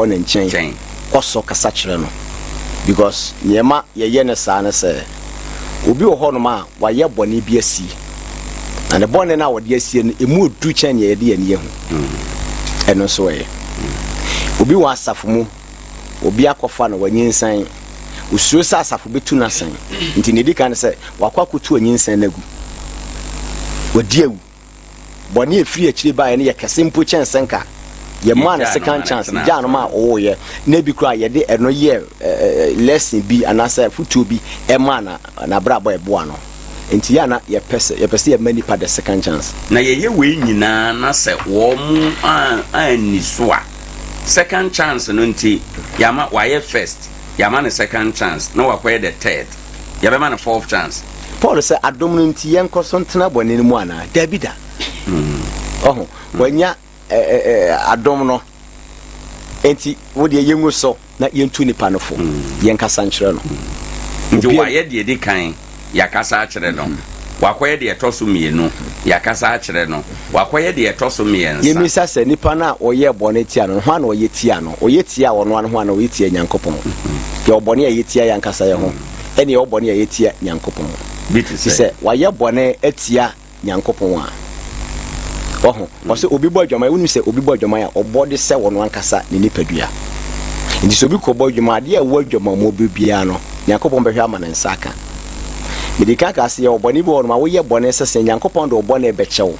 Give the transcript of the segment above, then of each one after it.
on and chain. Also, Casachano. Because Yema, Yena Sana say, Ubi Honoma, why ye bonny be a sea. And the bonnet now, dear sea, a mood to chain ye dear and ye. And also, Ubi was Safumu, Ubi Aquafano when you sign. Ususa Safubi to nothing. Intinidi can say, Wakaku to a yin senegu. With dear Bonnie free actually by any simple chance senka. Your man a second chance, Janoma, oh, yeah, Nebi cry a day and no year, lesson be and answer food to be a manner and a brabo buano. In Tiana, your perceive many part the second chance. Now, ye win, na say, warm and niswa. Second chance, nunti, Yama, why first, Yaman a second chance, no acquire the third, Yaman a fourth chance. Paul said, I don't know Tian Cosantana, when in Moana, Debida. Oh, when ya. I don't know. Enti what the young so na yentu ni panofo yenka sanchire no nti wa ye de kan yakasa akire no wakoye de etoso mienu yakasa akire no wakoye de etoso miensa yemisa se nipa na oye bone tia no ho na oye tia no oye tia wono no ho na oye tia nyankopon ye obone ye tia yankasa ye ho ene ye obone ye tia nyankopon biti se wa ye bone etia nyankopon a oh, also obi boy joma wonu se obi boy joma ya obode se wono ankasa ne nipadua ndi so bi ko boy joma de a wo joma mo bibia no yakobon behwa ama nsaka medika ka se obone bi wono ma wo ye bone se se yakobon do obone be chew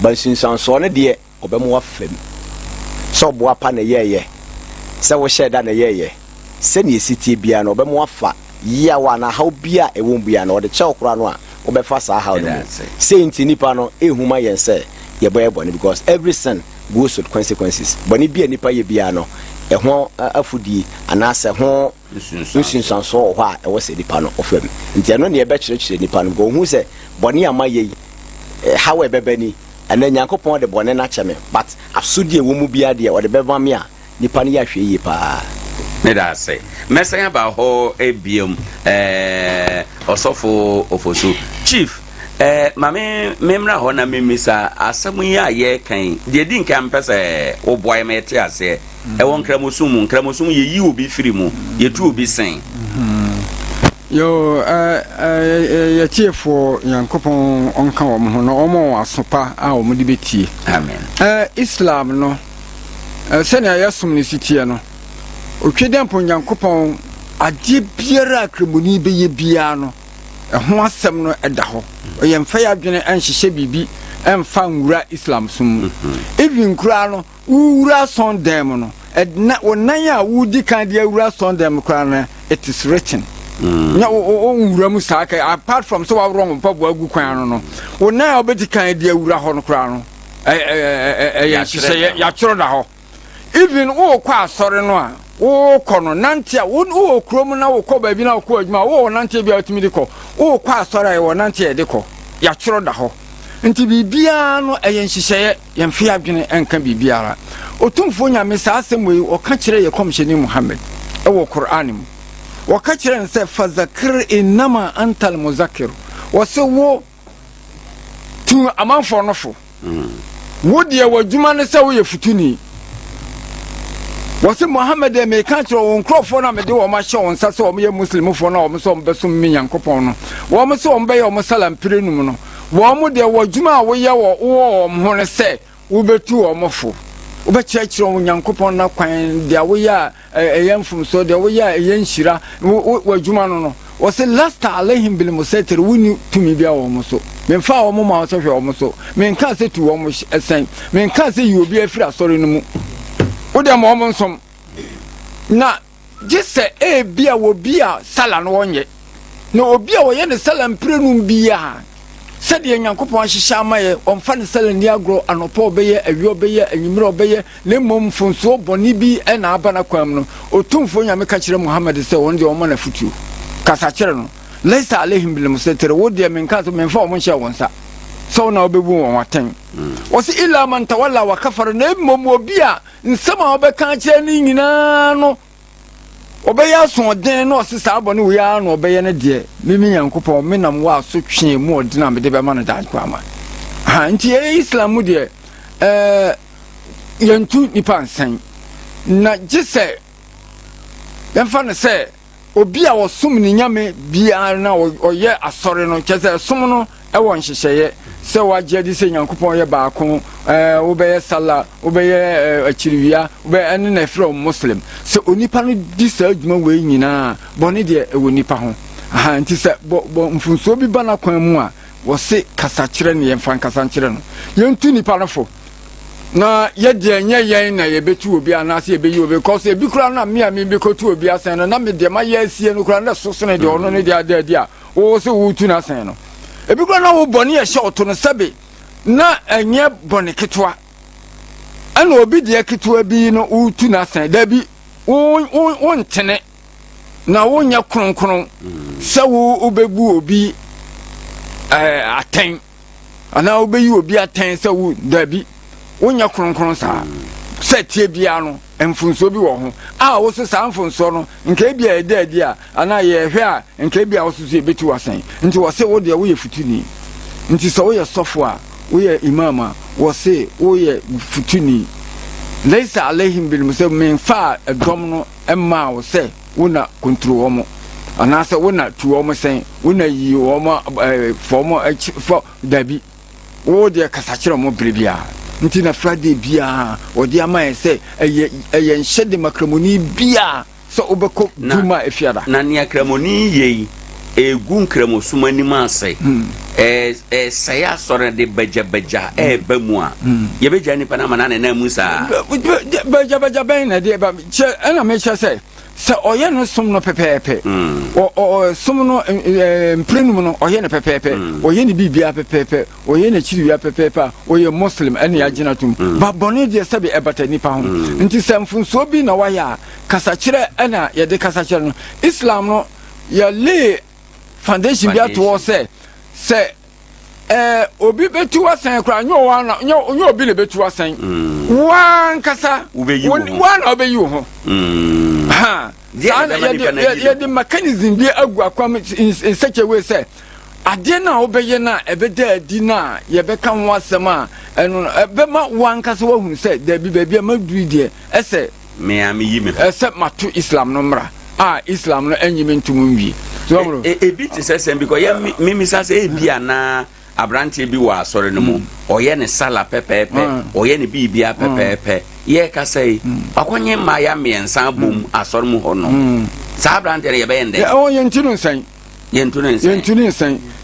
ba sinsanso ne de obemo wa fam so bo apa na yeye se wo sheda na yeye se ne sitie bia no obemo wa fa ya wa na haw bia e won bia no de chew kura no a obefa sa haw no se nti nipa no ehuma yense ye boy born because every sin goes with consequences. Boni bi anipa ye bia no ho afudi anase ho nsunsanso ho a e wo se nipa no ofem nti no ne ye be kyerɛkyerɛ nipa no go hu se boni ama ye how e bebani ana nyankopɔn de boni na kyeme but asudi e wo mu bia de o de beba me a nipa no ya hwe yi pa ne da say mesan ba ho ebiem osofo ofosu chief mame memra ho na memisa asemu ya ye kan de di nkan pese wo boy mete ase e won kramosum ye yi obi firi mu ye tu obi sen yo ye tiefo yankopon onka wo ho no omo asopa a wo mudi betie amen islam no se na yasum ni sitie no otwedempo yankopon ade biara kramoni be ye bia no ho asem no eda ho yemfa ya dwene anhyehyɛ bibi emfa nwura islam sum even kura no wura son dem no na wonan a wudi kan de wura son dem kura no it is written na wura mu saka apart from so wa wrong pa bo agu kwan no wonan a obedi kan de wura ho no kura no ya hyehyɛ ya tworo da ho even wo kwa asɔre no a wo kono nante a wo krom na wo kɔ ba bi na wo kɔ adwuma wo nante bia otimi de kɔ wo kwa asɔre a wo nante e de kɔ ya tworo da ho nti bibia no eyen hyehyɛ yemfe adwene enka bibiara otumfo nyame saa asɛm yi o ka kyerɛ ye komhyɛni Muhammad e wo Qur'an mu wo ka kyerɛ nse fazakir inma antal muzakkir wo se wo tu amanfo no fo wo de wo adwuma ne sɛ wo ye futuni wose Muhammad e me ka kyerɛ won krofo na me de wo ma hye won sa se wo ye muslimfo na wo so besom mi yankopon no wo mo se wo be ye wo salam pirenum no wo mo de wo djuma wo ye wo ho ne se wo betu wo mo fo wo be kyerɛ wo yankopon na kwan de wo ya eyemfum so de wo ya eyenhyira wo djuma no wose lasta alaihim bil musaitir woni tumi bia wo mo so me fa wo mo ma wo so hwe wo mo so me nka se tu wo mo esen me nka se yi obi afira sori no mu ode mo mo nsom na gise bia wo bia sala no wonye na obi a wo ye ne sala mprenum bia se de nyankopon hyehyɛ amaye omfa ne sala ni agro anopo obeye awi obeye anyimire obeye le mom fonso boni bi na aba na kwam no otumfo nyame ka kyerɛ Muhammad se won de o mo na futu kasa kyerɛ no laisa alaihim bil musatir wo de men ka so men fa o mo hye won sa so na obebu won waten wose illa man tawalla wa kafara na mom obi a nsama obeka kyerɛ ni nyina no obeya so den no se sa abone wo ya no obeye ne de mimi yankopon menam wa so twe mu odina me de be ma no da kwama ha nti islam mu de yentu nipa nsan na gise yɛmfa no sɛ obi a wɔsom ne nyame biara na ɔyɛ asɔre no kyɛ sɛ som no ɛwɔ nhyehyɛeɛ sɛ wagye di sɛ nyankopɔn yɛ baako wobɛyɛ sala wobɛyɛ akyiriwia wobɛyɛ ɛne na ɛfrɛ muslim sɛ onipa no di saa adwuma wei nyinaa bɔne deɛ ɛwɔ nipa ho nti sɛ mfunsuo bi ba no kwan mu a wɔse kasakyerɛ ne yɛmfa nkasankyerɛ no yɛntu nipa no fo na yɛdeɛ nyɛ yɛn na yɛbɛtu obi anaasɛ yɛbɛyi obi kɔsɛ ebi kora na me a mebɛkɔtu obi asɛn no na medeɛ mayɛ asie no kora na sosone deɛ ɔno ne deɛ adaadi a wɔwɔ sɛ wotu no asɛn no ebi kora na wobɔne yɛhyɛ ɔto no sɛbe na ɛnyɛ bɔne ketewa ɛna obi deɛ ketewa bi no wotu no asɛn daabi wontene na wonyɛ kronkron sɛ wobɛbu obi atɛn anaa wobɛyi obi atɛn sɛ wo daabi wonyɛ kronkron saa sɛ tie biara no mfunsuo bi wɔ ho a wo so saa mfunsuo no nka bi a ɛda adi a anaa yɛhwɛ a nka bi a wo so yɛbɛtu wasɛn nti wɔ se wo deɛ woyɛ futuni nti sɛ woyɛ sɔfo a woyɛ imam a wɔ se woyɛ futuni leisa alaihim bil musab min fa ɛdɔm no ɛma wo sɛ wona kontrol wɔ mo anaasɛ wona tu wɔ mo sɛn wona yi wɔ mo fɔ dabi wo deɛ kasakyerɛ mo bere biara nti na Friday bia odi ama sɛ ɛyɛ nhyɛde makramoni bia sɛ obɛkɔ duma efiada na ne akramoni yei egu nkramosom anim ase sɛ ya sɔre de bagya ba mu a yɛbɛgya nipa na mana na mu saa bagya bɛn na de ba ɛna mekyɛ sɛ ɔyɛ no som no pɛpɛɛpɛ som no mprenum no ɔyɛ no pɛpɛɛpɛ ɔyɛ no bibia pɛpɛɛpɛ ɔyɛ no kyiriwia pɛpɛɛpɛ a ɔyɛ muslim ɛne agyina tom ba bɔne deɛ sɛbe ɛbata nipa ho nti sɛ mfonsuo bi na wayɛ a kasakyerɛ ɛna yɛde kasakyerɛ no Islam no yɛlee foundation bi atoɔ sɛ obi betu wasan kra nyɛ obi le betu wasan wan kasa wan obeyi ho ha ya the mechanism bi agu akwam in such a way say ade na obeye na ebeda adi na yebeka ho asem a eno ebema wan kasa wa hu say da bi bia maduri de ese me am yi me ese mato Islam no mra Islam no anyime ntum nwi so bit say because ya me say bia na abrante bi wɔ asɔre no mu ɔyɛ ne sala pɛpɛɛpɛ ɔyɛ ne bibia pɛpɛɛpɛ yɛ ka sɛ akɔnye ma ya miɛnsa bom asɔre mu hɔ no saa abrante no yɛbɛyɛ ndɛ yɛntu no nsɛn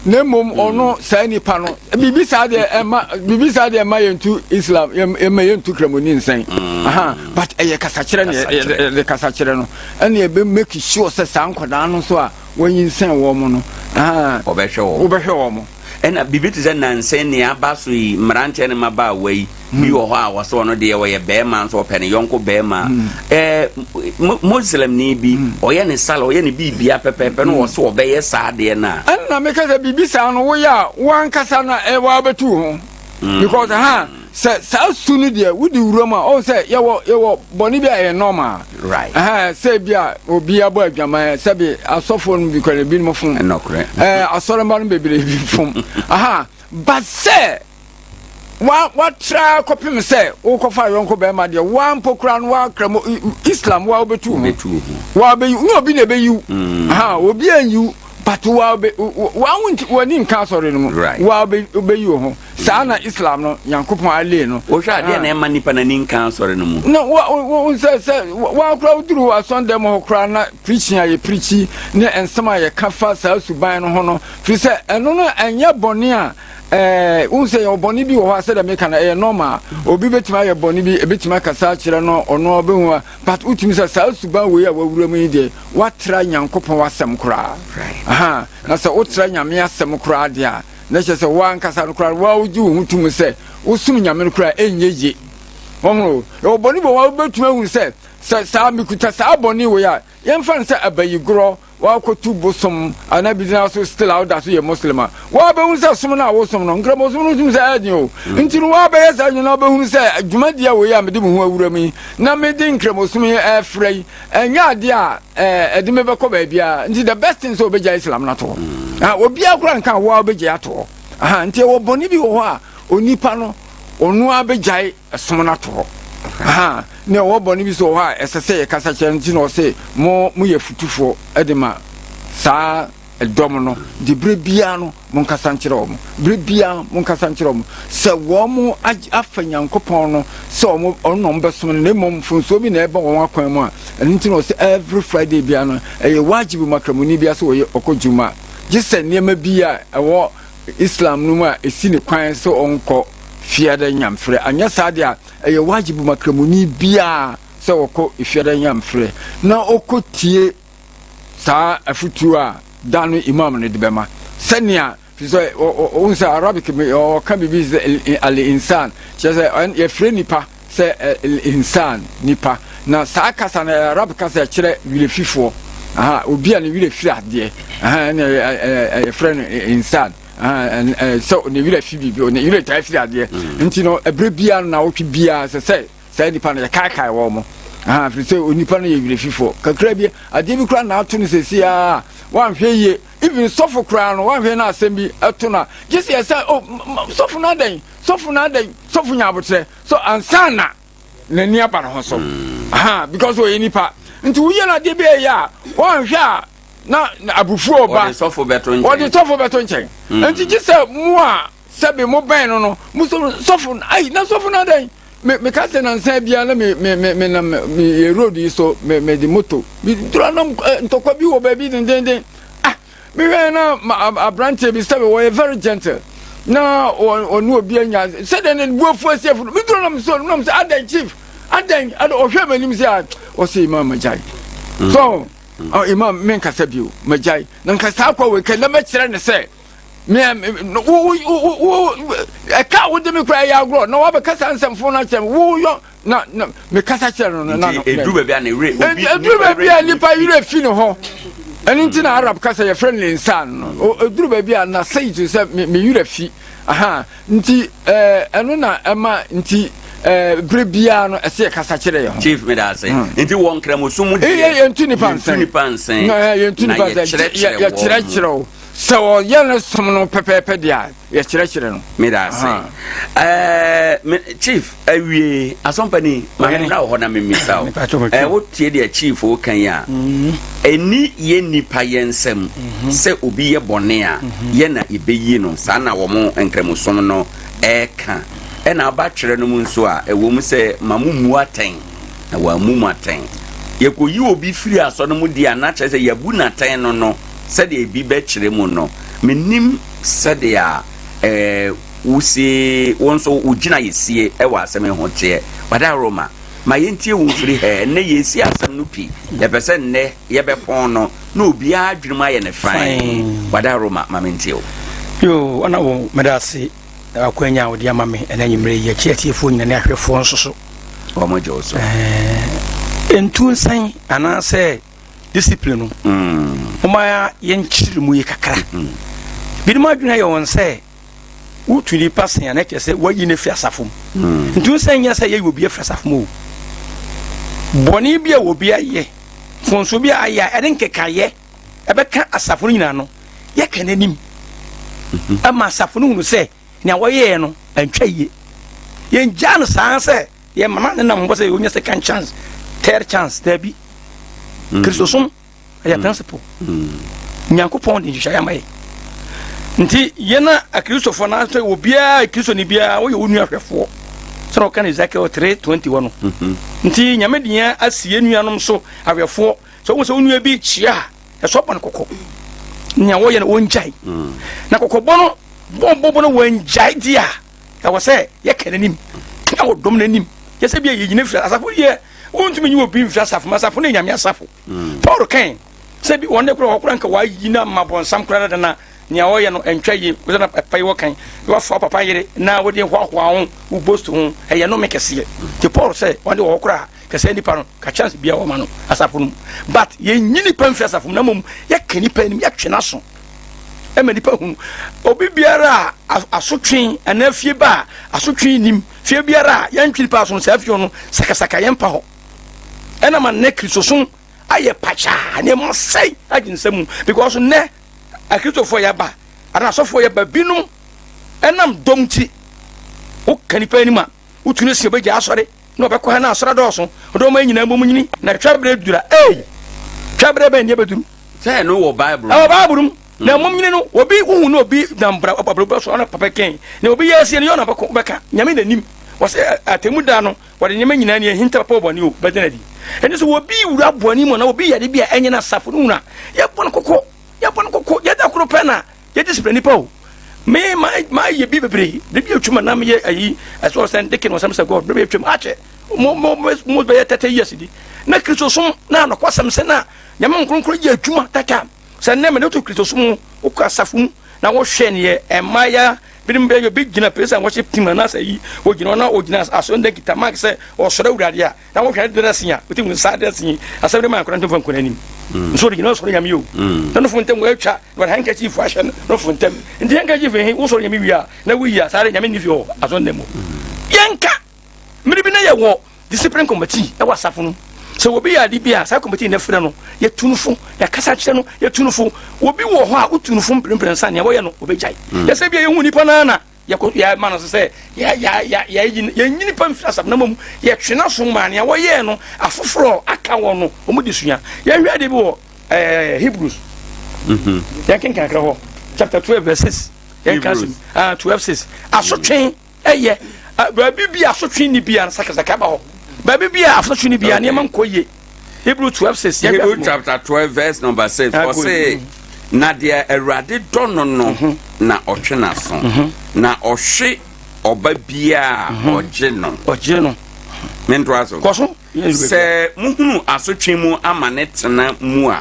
na mmom ɔno saa nipa no bibi saa deɛ ɛma yɛntu Islam ɛma yɛntu kramoni nsɛn but ɛyɛ kasakyerɛ ne yɛde kasakyerɛ no ɛne yɛbɛ make sure sɛ saa nkɔdaa no so a wɔnyi nsɛn wɔ mo no wobɛhwɛ wɔ mo ɛna bibiti sɛ nansen ne aba so yi mmeranteɛ ne maba wei bi wɔ hɔ a wɔsɔ no deɛ wɔyɛ bɛrima nso ɔpɛ ne yɔnko bɛrima muslim ni bi ɔyɛ ne sala ɔyɛ ne bibia pɛpɛpɛ no wɔ so ɔbɛyɛ saa deɛ no a ɛnna meka sɛ bibi saa no woyɛ a wankasa no wɔabɛtu ho because sɛ saa su no deɛ wodi wuram a ɔwɔ sɛ yɛwɔ bɔne bi a yɛ normal right sɛ bi a obi abɔ adwaman sɛbi asɔfoɔ no bi kɔne bi no fom asɔremba no bebree bi fom but sɛ watra kɔpem sɛ wokɔfa yɔnko bɛrima deɛ wampo kora no wakramo Islam wobɛtu ho wabɛyi ne obi na ɛbɛyiw obi anyiw but wani nka sɔre no mu wobɛyi wo ho saa na Islam no Nyankopɔn ale no wohwɛ adeɛ na ɛma nipa na ni nka sɔre no mu no sɛ wakora woduru asɔnda mu hɔ kora na preaching a yɛ preachi ne nsɛm a yɛka fa saa suban no ho no firi sɛ ɛno no ɛnyɛ bɔne a unse yo boni bi wo ha se da me kana normal obi betuma ye boni bi ebetuma kasa kire no ono obehu but utimi se sa suban we ya wawura mu de watra Nyankopon wasem kura na se utra nyame asem kura de a na che se wan kasa no kura wa uji wo tumu se usum nyame kura enyeje ohuro yo boni bo wa betuma hu se sa mi kuta sa boni we ya yemfa se abayigro wa kotu bosom anabi dina so still out that you Muslim wa be hu se som na wo som no nkra bosom no tum se adin o ntinu wa be yesa nyina be hu se adwumadia wo ya me de mu hu awura mi na me de nkra bosom e frei enya ade a ede me be ko ba bia nti the best thing so obeja Islam na to obi akura nka wa obeja to nti wo boni bi wo a onipa no onu abeja som na to aha ne wo boni bi so ha esese ye kasa kire nti no se mo ye futufo edema saa edom no di brebia no mon kasa nkire wo brebia mon kasa nkire wo se wo mo afanyankopon no se wo onno mbesom ne mom funso bi na ebe wo akwan mu a nti no se every Friday bia no eye wajibu makramuni bia se wo ye okojuma gise niema bia ewo Islam no ma esi ne kwan se onko fiada nyamfre anya sadia eye wajibu makramuni bia se woko fiada nyamfre na okotie saa afutu a danu imam ne debema senia fiso unsa arabic o kan bibi al insan chese ye frenipa se al insan nipa na saa kasa na arabic kasa kire wile fifo aha obi a ne wile fi ade aha ne friend insan so ne wile fi bibi ne wile ta fi ade nti no ebre bia na wotwe bia se nipa na kai wo mo aha fiso onipa no ye wile fifo kakra bia ade bi kra na ato ne sesia wan hwe ye even sofo kra no wan hwe na asem bi eto na just say sofo na den sofo nya abotre so ansana na ni aba no so aha because we nipa nti wo ye na de be ya wan hwe a na abufu oba sofo beto nchen nti just say mu a sebe mo ben no mu sofo ai na sofo na den me kase na nsa bia na me road yi so me di moto bi dranam ntokwa bi wo ba bi den me na abrante bi sabe we very gentle na onu obi anya se den ne buafu asiafu me dranam so nam se adan chief adan ohwe manim se o se imam majai so imam men kase bi o majai na kasa akwa we kan na me kire ne se me ka wo de me kra ya agro na wa be kasa nsemfo na chem wo yo na me kasa chere no na edru be bia na re obi edru be bia nipa yire fi no ho eni nti na arab kasa ye friend insan no edru be bia na say to say me yire fi aha nti eno na ema nti brebia no ese kasa chere ye ho chief me da say nti won kramosumu de ye ntu ni pansen ye ntu ni pansen ye chere so yana somno pepepe dia ye kire no me da say chief awie asompani ma na ho na me misao wo tie dia chief wo kan ya eni ye nipa yensem se obi ye bone a ye na ibeyi no sa na wo mo enkramusom no eka na aba twere no mu nso a ewo mu se mamumu aten na wa mumu aten ye koyi obi firi aso no mu dia na kire se yabu na ten no sede ebi be kire mu no menim sede a wusi wonso ugina yesie wa asem ho te wada roma ma yentie wo firi he ne yesi asem no pi ye pese ne ye be pon no na obi adwuma ye ne fan wada roma ma mentie yo ona wo medase akwanya wo dia ma me ena nyimre ye chiatiefo nyina ne ahwefo nso so o mo joso entu san ana se discipline uma yenchiri mu ye kakra bidima adwuna ye won se wutuli pasen ana kese wayi ne fiasafom ntu san nya se ye obi afiasafom boni bia obi aye fonso bia aya eden kekaye ebeka asafo nyina no ye kananim ama asafo no se nya woye no antwaye ye nja no san se ye mama ne na mbo se onya second chance third chance dabi Christosum aya principle nyankopon de nhya yamaye nti yena akristofo na se obia kristo ni bia wo ye onu ahwefo so kan Ezekiel 3:21 nti nyame dia asie nuanom so ahwefo so wo se onu bi chia e so pon kokko nya wo ye no wonjai na kokko no bombo no wonjai dia e wo se ye kananim na wo dom nanim ye se bia ye nyina fira asafo ye wontumi nyi obi mfia asafo masafo na nyame asafo Paul kan se bi wonde kro hokura nka wa yina mabonsam kra da na nya wo ye no entwa yi wo na pai wo kan wo fa papa yire na wo de hwahwa ho wo boast ho e ye no mekese ti Paul se wonde hokura ka se nipa no ka chance bia wo ma no asafo no but ye nyini pa mfia asafo na mom ye kani pa nim ye twena so e ma nipa hu obi biara asotwen anafie ba asotwen nim fie biara ye ntwi pa so sa afio no sakasaka ye mpa ho ena man ne kristosun aye pacha ne mo sei aginsam because ne akristofo ya ba ana sofo ya ba binum enam domti o kanipa anima utune sie beja asore no be ko ha na asora dɔɔso do ma nyina mbom nyini na twabre dura twabre ba nye beduru say no wo bible na mom nyini no obi hu no obi nambra papa so na papa ken na obi yesie no na beka nyame nanim wose atemu da no wode nyame nyina ne hinta papa bɔne o bedena di ene so obi wura bɔne mo na obi yade bia enye na safo no na ye bɔne kokɔ ye da koro pɛ na ye discipline nipa o me my ye bi bebre de bi atwuma na me ye ayi aso send de ken wasam say god de bi atwuma ache mo be 30 years di na kristo som na no kwasam se na nyame nkronkro ye atwuma tata se na me no to kristo som o ka safum na wo hwe ne ye emaya birim be bi gina pesa worship team na say o gina na o gina aso nda kita mark say o soro wurade a na wo hwe de resia o tim sa de resia asem de man kranto fan konanim so de gina soro nyame yo na no funtem wo atwa wa hankachi fu ahye no funtem ndi hankachi fu he wo soro nyame wi a na wi a sare nyame ni fi o aso ndemo yanka miri bi na ye wo discipline committee e wa safo no so obi ya di bia sa committee na frɛ no ye tunufo ya kasa kyerɛ no ye tunufo obi wo ho a utunufo mprempren sa ne wo ye no obejai ye se bia ye hu nipa na ya ma no se ya nyini pa mfira sab na mom ye twena so ma ne wo ye no afoforo aka wo no o mu disua ye hwɛ de bi wo Hebrews ya ken kan kra ho chapter 12 verse 6 ya kan 12:6 asotwen eye ba bibia asotwen ni bia sakasaka ba ho baby bia after ni bia ne man koye Hebrew 12:6 Hebrew chapter 12 verse number 6 for say na dia erade dono no na otwena so na ohwe oba bia oje no mento aso koso se muhunu asotwe mu amane tena mu a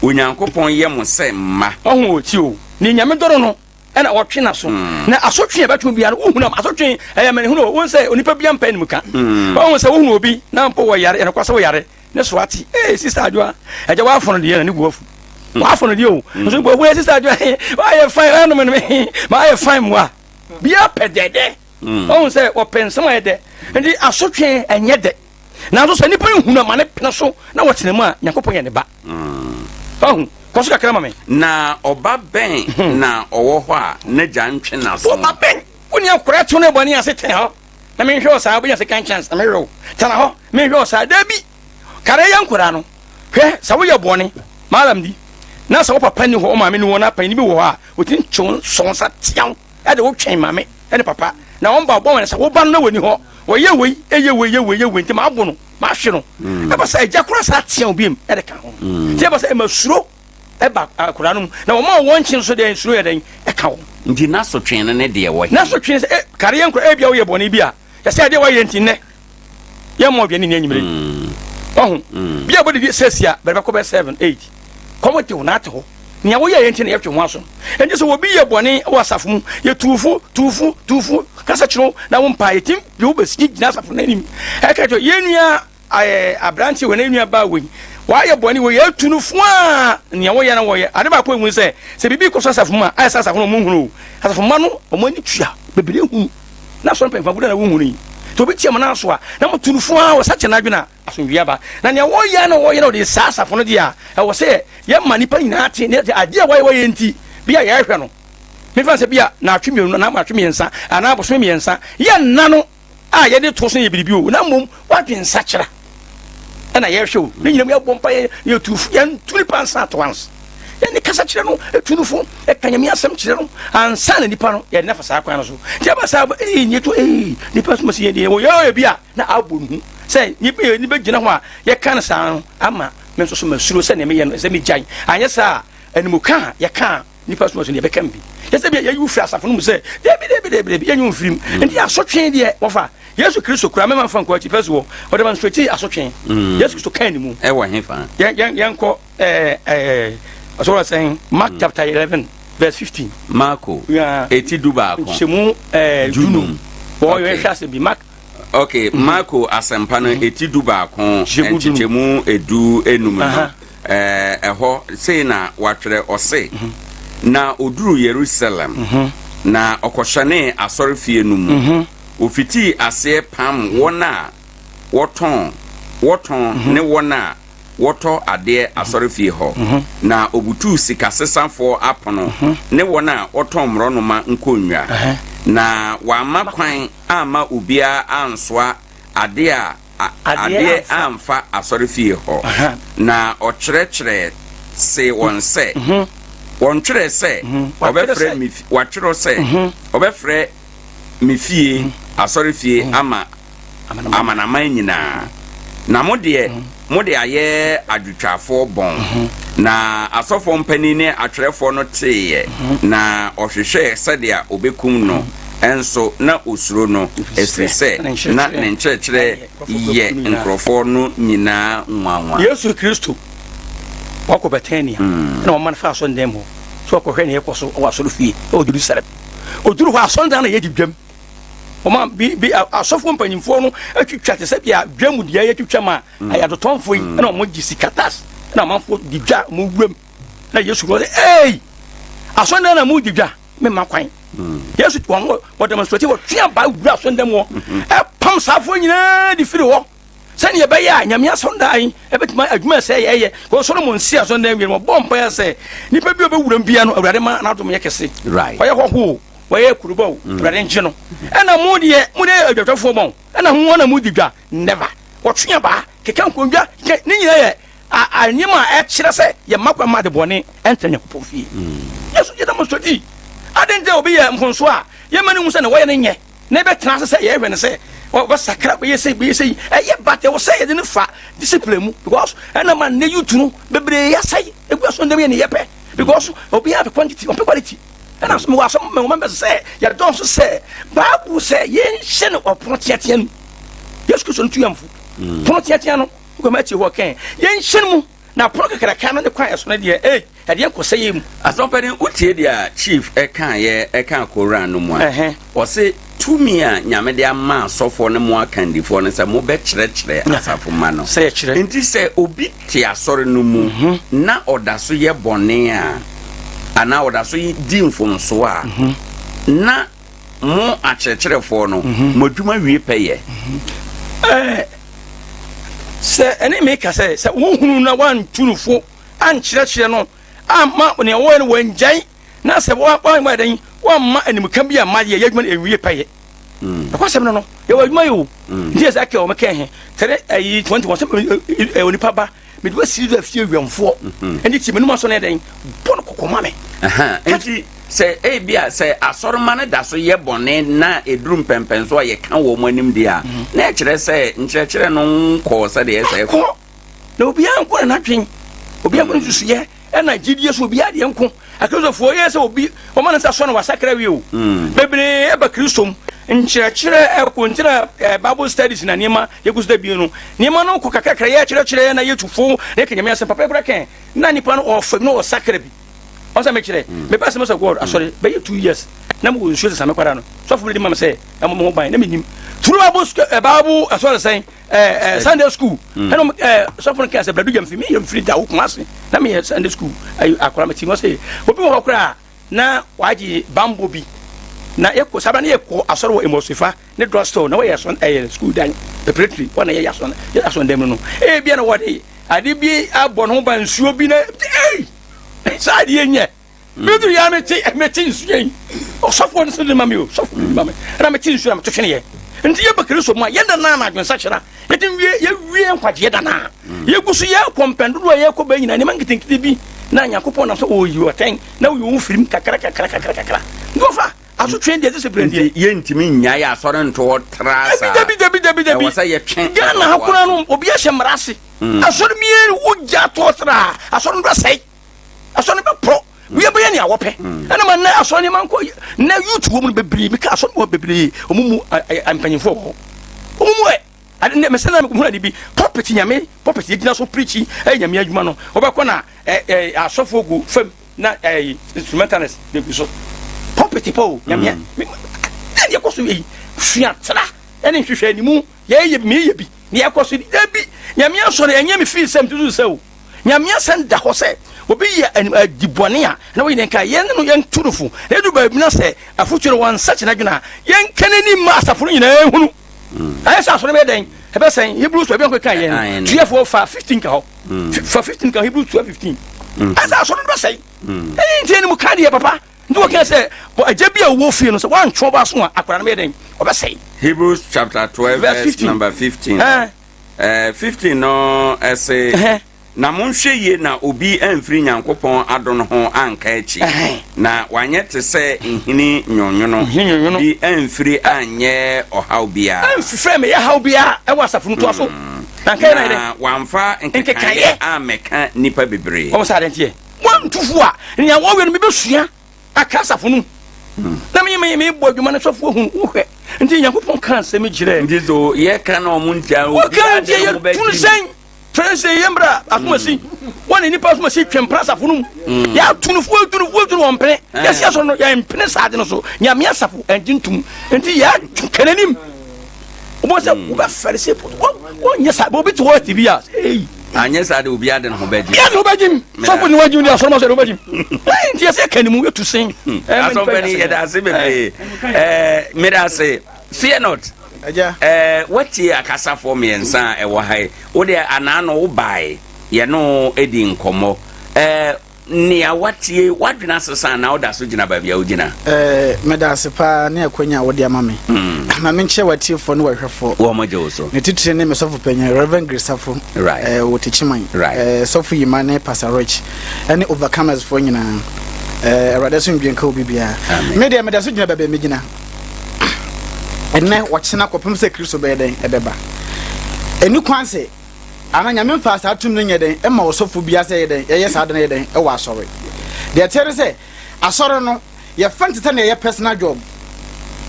onyankopon ye mo se mma ohun oti o ni nyame doro no ena otwena so na asotwe betwe bia no ohunu asotwe mane hunu won se onipa bia mpa ni muka won se ohunu obi na mpo wo yare ena kwase wo yare ne so ati sister adwa eja wa fono de na guafu wa fono de o so bo we sister adwa wa ye fine anu me ma ye fine mo bia pedede won se wo pensam ede ndi asotwe enye de na so se nipa hunu ma ne pena so na wo tene mu a yakopon ye ne ba koso kakra mame na oba ben na owo ho a na gya ntwe na so oba ben woni akora to ne boni ase ten ho na me hwe o sa obi second chance na me ro tana ho me hwe o sa da bi kare yan kora no hwe sa wo ye boni malam di na sa wo papa ni ho o mame ni wo na pan ni bi wo ha o tin chon son sa tian e de wo twen mame e de papa na wo ba bo wen sa wo ba no woni ho wo ye wei ye wei nti ma abo no ma hwe no e ba sa eja kora sa tian obi em e de ka ho ti ba sa e masuro eba akura no na wo ma won chin so de nsuro ye den e ka wo ndi na so twen ne de wo na so twen kare yan kura e bia wo ye boni bia ya se de wo ye ntinne ye mo bia ni anyimire bia bodi bi sesia be ba ko be 7 8 komo te una te ho nia wo ye ntinne ye twe ho aso enje so wo bi ye boni wo asafo mu ye tufu kasa chiro na wo mpa ye tim bi wo be ski gina asafo na nim e ka to ye nua abranti we na nua ba we wa ye boni we ye tunufu a nia wo ye na wo ye ade ba ko ehun se bibi ko so asafo mu a ayesa asafo no mu hunu asafo ma no o mo ni tua bebere hu na so mpa mfa na wo hunu to bi tia mana so a na mo tunufu a wo sache na adwena aso wia ba na nia wo ye na wo de sa asafo no dia e wo se ye ma nipa nyina ate ne ade wo ye nti bia ye hwe no me fa se bia na atwemi na ma atwemi nsa ana aboso mi nsa ye nna no a ye de to so ye biribi o na mom wadwen sa kyera na ye hwe ne nyina me bompa ye tufu ye ntuni pansa at once ye ne kasa kyera no etunufu e kanyame asem kyera no ansa na nipa no ye nafa sa kwan no so ti ba sa nyeto nipa so masi ye de wo ye bia na abonu say nipa gina ho a ye kan sa no ama me so masuro se ne me ye no se me gyan anya sa animuka ye kan nipa so ne be kan bi ye se bia ye yu fira asafo no mu se de ye nyu firim ndi asotwen de wo fa Yesu Kristo kura mema fa nkwa ti first wo o demonstrate asotwen Yesu Kristo kan ni mu e wo he fa yanko so what saying Mark chapter 11 verse 15 Marko eti duba ko chemu junum wo ye hwase bi Mark okay Marko asempa no eti duba ko chemu edu enum no eho sei na watwere ose na oduru Jerusalem na okohwane asorefie num ofiti ase pam wona woton ne wona woto ade asorefie ho na obutu sikasesafo apono ne wona woton mronoma nkonwa na wama kwan ama obia ansoa ade amfa asɔre fie hɔ na ɔkyerɛkyerɛ se wɔn sɛ wɔn twerɛ sɛ ɔbɛfrɛ me watwerɛ sɛ ɔbɛfrɛ me fie asɔre fie ama amanaman nyinaa na mo de ayɛ adwotwafoɔ bɔn na asɔfoɔ mpanin ne atwerɛfoɔ no teeɛ na ɔhwehwɛ sɛdeɛ obɛkum no enso na osuro no ɛfiri sɛ na ne nkyerɛkyerɛ yɛ nkurɔfoɔ no nyinaa nwanwa Yesu Kristo wakɔ Betania na ɔman fa asɔndɛm hɔ so ɔkɔhwɛ ne yɛkɔ so wɔ asɔre fie ɔwɔ Jerusalem ɔduru hɔ asɔndɛm na yɛdi dwam ɔma bi asɔfoɔ mpanyimfoɔ no atwitwa te sɛ bia dwam dia yɛtwitwa ma ayadotɔnfoɔ yi na ɔmo gye sikatas na amanfoɔ di dwa mo wuram na Yesu wɔ sɛ ei asɔndɛm na mo di dwa memma kwan Yesu wɔ demonstrate wɔ twea ba wura asɔndɛm wɔ ɛpam saafoɔ nyinaa di firi hɔ sɛne yɛbɛyɛ a nyame asɔndan ɛbɛtuma adwuma sɛ yɛyɛ kɔ Solomon si asɔndan wie no bɔ mpaeɛ sɛ nipa bi obɛwura bia no awurade ma na adom yɛ kɛse ɔyɛ hɔho wɔyɛ kurubɔ awurade nkye no ɛna mo de adwatwafoɔ bɔn ɛna ho na mo di dwa never wɔtwea ba keka nkondwa ne nyina yɛ anyema a ɛkyerɛ sɛ yɛma kwa ma de bɔne ɛnta Nyankopɔn fie Yesu yɛ demonstrate adɛnti obi yɛ mfonso a yɛma ne hu sɛ ne wɔyɛ ne nyɛ na ɛbɛtena ase sɛ yɛhwɛ ne sɛ wasakra bɛyɛ sɛ ɛyɛ bate wɔ sɛ yɛde ne fa discipline mu because ɛna ma ne yutu no bebree yɛsɛe ɛgu asɔndɛm yɛ ne yɛpɛ because obi have quantity ɔmpɛ quality ɛna so mewɔ asɛm mɛwoma bɛ sɛ yɛdɔn so sɛ Bible sɛ yɛnhyɛ no ɔpono teatea no Yesu Kristo no tu yɛmfo pono teatea no wokɔma akyi hɔ kɛn yɛnhyɛ no mu na pono kakraka no ne kwan ɛso no deɛ ɛdeɛ nkɔsɛ yɛ mu asɔmpɛne wotie deɛ chief ɛka koran no mu a ɔse tumi a nyame de ama asɔfoɔ no mu akandifoɔ no sɛ mobɛkyerɛkyerɛ asafo ma no nti sɛ obi te asɔre no mu na ɔda so yɛ bɔne a anaa ɔda so di mfonso a na mo akyerɛkyerɛfoɔ no madwuma wie pɛyɛ sɛ ɛne meka sɛ wohunu na woantunufo ankyerɛkyerɛ no amma ne ɛwɔ no wɔngyan na sɛ wɔma ɛdɛn wɔmma animka bi a mayɛ yɛadwuma no ɛwie pɛyɛ ɛkɔsɛm no no yɛwɔ adwuma yɛ o nti yɛ sɛ aka wɔ mɛka he tɛrɛ ayi 21 sɛ onipa ba mede wasiri do afie awamfoɔ ɛne ti menum asɔ no ɛdɛn bɔ no kɔkɔma me nti sɛ ebia sɛ asɔrema no da so yɛ bɔne na ɛduru mpɛmpɛn so a yɛka wɔ mu anim deɛ a na ɛkyerɛ sɛ nkyerɛkyerɛ no nkɔɔ sɛdeɛ ɛsɛ ɛkɔ na obiara nkɔ na natwen obiara nkɔ no susuyɛ ɛna gyidie so obiara deɛ nko akristofoɔ yɛ sɛ obi ɔma no sɛ sɔ no wasakra wie o bebree ɛba kristom nkyerɛkyerɛ ɛkɔnkyerɛ Bible studies na nneɛma yɛgu so da bio no nneɛma no kɔ kakrakra yɛkyerɛkyerɛ na yɛtufo na yɛka nyame asɛm papa ɛbra kɛn na nipa no ɔfam na ɔsakra bi ɔsɛ mekyerɛ mepɛ sɛ mesɛ god asɔre bɛyɛ 2 years na mewɔ nsuo sɛ sa mekwara no sɔfo bi de ma me sɛ ɛmɔ ban na menim turu Bible asɔre sɛn Sunday school ɛna sɔfo no ka sɛ bradu gyamfi meyɛ mfiri da wo kuma ase na meyɛ Sunday school akora mati hɔ sɛ obi wɔ hɔ koraa na wagye bambo bi na yɛkɔ sabra na yɛkɔ asɔre wɔ Emosifa ne drugstore na wɔyɛ school dan preparatory wɔna yɛyɛ asɔndɛm no ebia na wɔde ade bi abɔ no ho ba nsuo bi na saa adeɛ nyɛ medu ya mete nsuo yi ɔsɔfoɔ no sɛ de ma me o sɔfoɔ no ma me ɛna mete nsuo na metotwene yɛ nti yɛba Kristo mu a yɛda na adwensakyera yɛde yɛwie nkwagyeɛ da na yɛgu so yɛkɔ mpɛndodo a yɛkɔ ba nyina nneɛma nketenkete bi na Nyankopɔn nam sɛ ɔyi ɔtɛn na woyɛ wo firim kakra ngɔfa asotwe deɛ sɛ brɛndeɛ yɛntimi nyae asɔre ntɔ tra saa dabi ɛwɔ sɛ yɛtwe Ghana ha kora no obi ahyɛ mmara ase asɔre miɛ wogya tɔ tra asɔre no bɛsɛe asɔre bɛporɔ wiɛbɛyɛ ne awɔpɛ ɛna ma na asɔre ne mankɔ na youth wɔ mu no bebree meka asɔre wɔ bebree ɔmo mu mpanyimfoɔ wɔ hɔ ɔmo mu ade ne mesɛ na mehuna de bi pulpit nyame pulpit yɛgyina so preachi nyame adwuma no wɔbɛkɔ na asɔfoɔ gu fam na instrumentalist bɛgu so pulpit pa o nyame ɛne yɛkɔ so yɛyi sua tra ɛne nhwehwɛ animu yɛyɛ bi ne yɛkɔ so da bi nyame asɔre ɛnyɛ me fii sɛm tutu sɛ o nyame asɛm da hɔ sɛ obi yɛ dibɔne a na wɔyɛ nka yɛn no yɛn turufo na edu baabi na sɛ afotuo no wɔn nsa kyena dwena yɛn kane ni ma asafo no nyinaa ehunu ayɛ sɛ asɔre bɛ dɛn ɛbɛ sɛn Hebrews 12 ɛbɛn kɔ kan yɛn tuafo fa 15 ka hɔ fa 15 ka Hebrews 12:15 asa asɔre no bɛ sɛn ɛyɛ ntiɛ ni mu kan deɛ papa nti wo ka say agya bia wo fie no so wan twa ba so a akwara no be den obesai. Hebrews chapter 12 verse number 15. 15 no say na monhwe ye na obi amfiri Nyankopɔn adon ho anka achi na wanye te se nhini nyonyono bi amfiri anye ohaw bia amfiri me ya haw bia e wasafo nto aso na kai na ide wamfa nkekaye ameka nipa bebre o sa dentie wan tufu a nya wo we no me besua aka asafo no na me bo adwuma no sofo hu hwe nti Nyankopɔn kan se me gire ndi zo ye ka na omuntia o kan tie ye tun sen Prense yembra akumasi woni nipa akumasi twempra safo no ya tunufu wompene ya sia so no ya empene saade no so nyame asafo entintum enti ya kananim obo se wo ba farese po wo nya sa bo bitu wo tibia anya saade obi ade no ho baji ya no baji so ko ni waju ni aso no so no baji enti ya se kanimu wetu sen aso bani ya da se bebe me da se fear not what ye akasa for me ensa e wo hai wo de anano wo bai ye no edi nkomo nia watie wadwena sesa na wo da so gina ba bia wo gina medase pa na akonya wo de ama me na me nche watie fo no wahwefo wo mo je wo so ne titire ne me sofo panya Reverend Grisafo wo techiman sofo yima ne Pastor Rich ene overcomers fo nyina erade so ndwen ka obi bia me de medase gina ba ba me gina enne wachina kopem se Kristo be den ebeba eni kwanse ana nyame mfa sa tum ne nyeden e ma osofo bia se yeden ye sa den yeden e wa asore de tere se asore no ye fantita na ye personal job.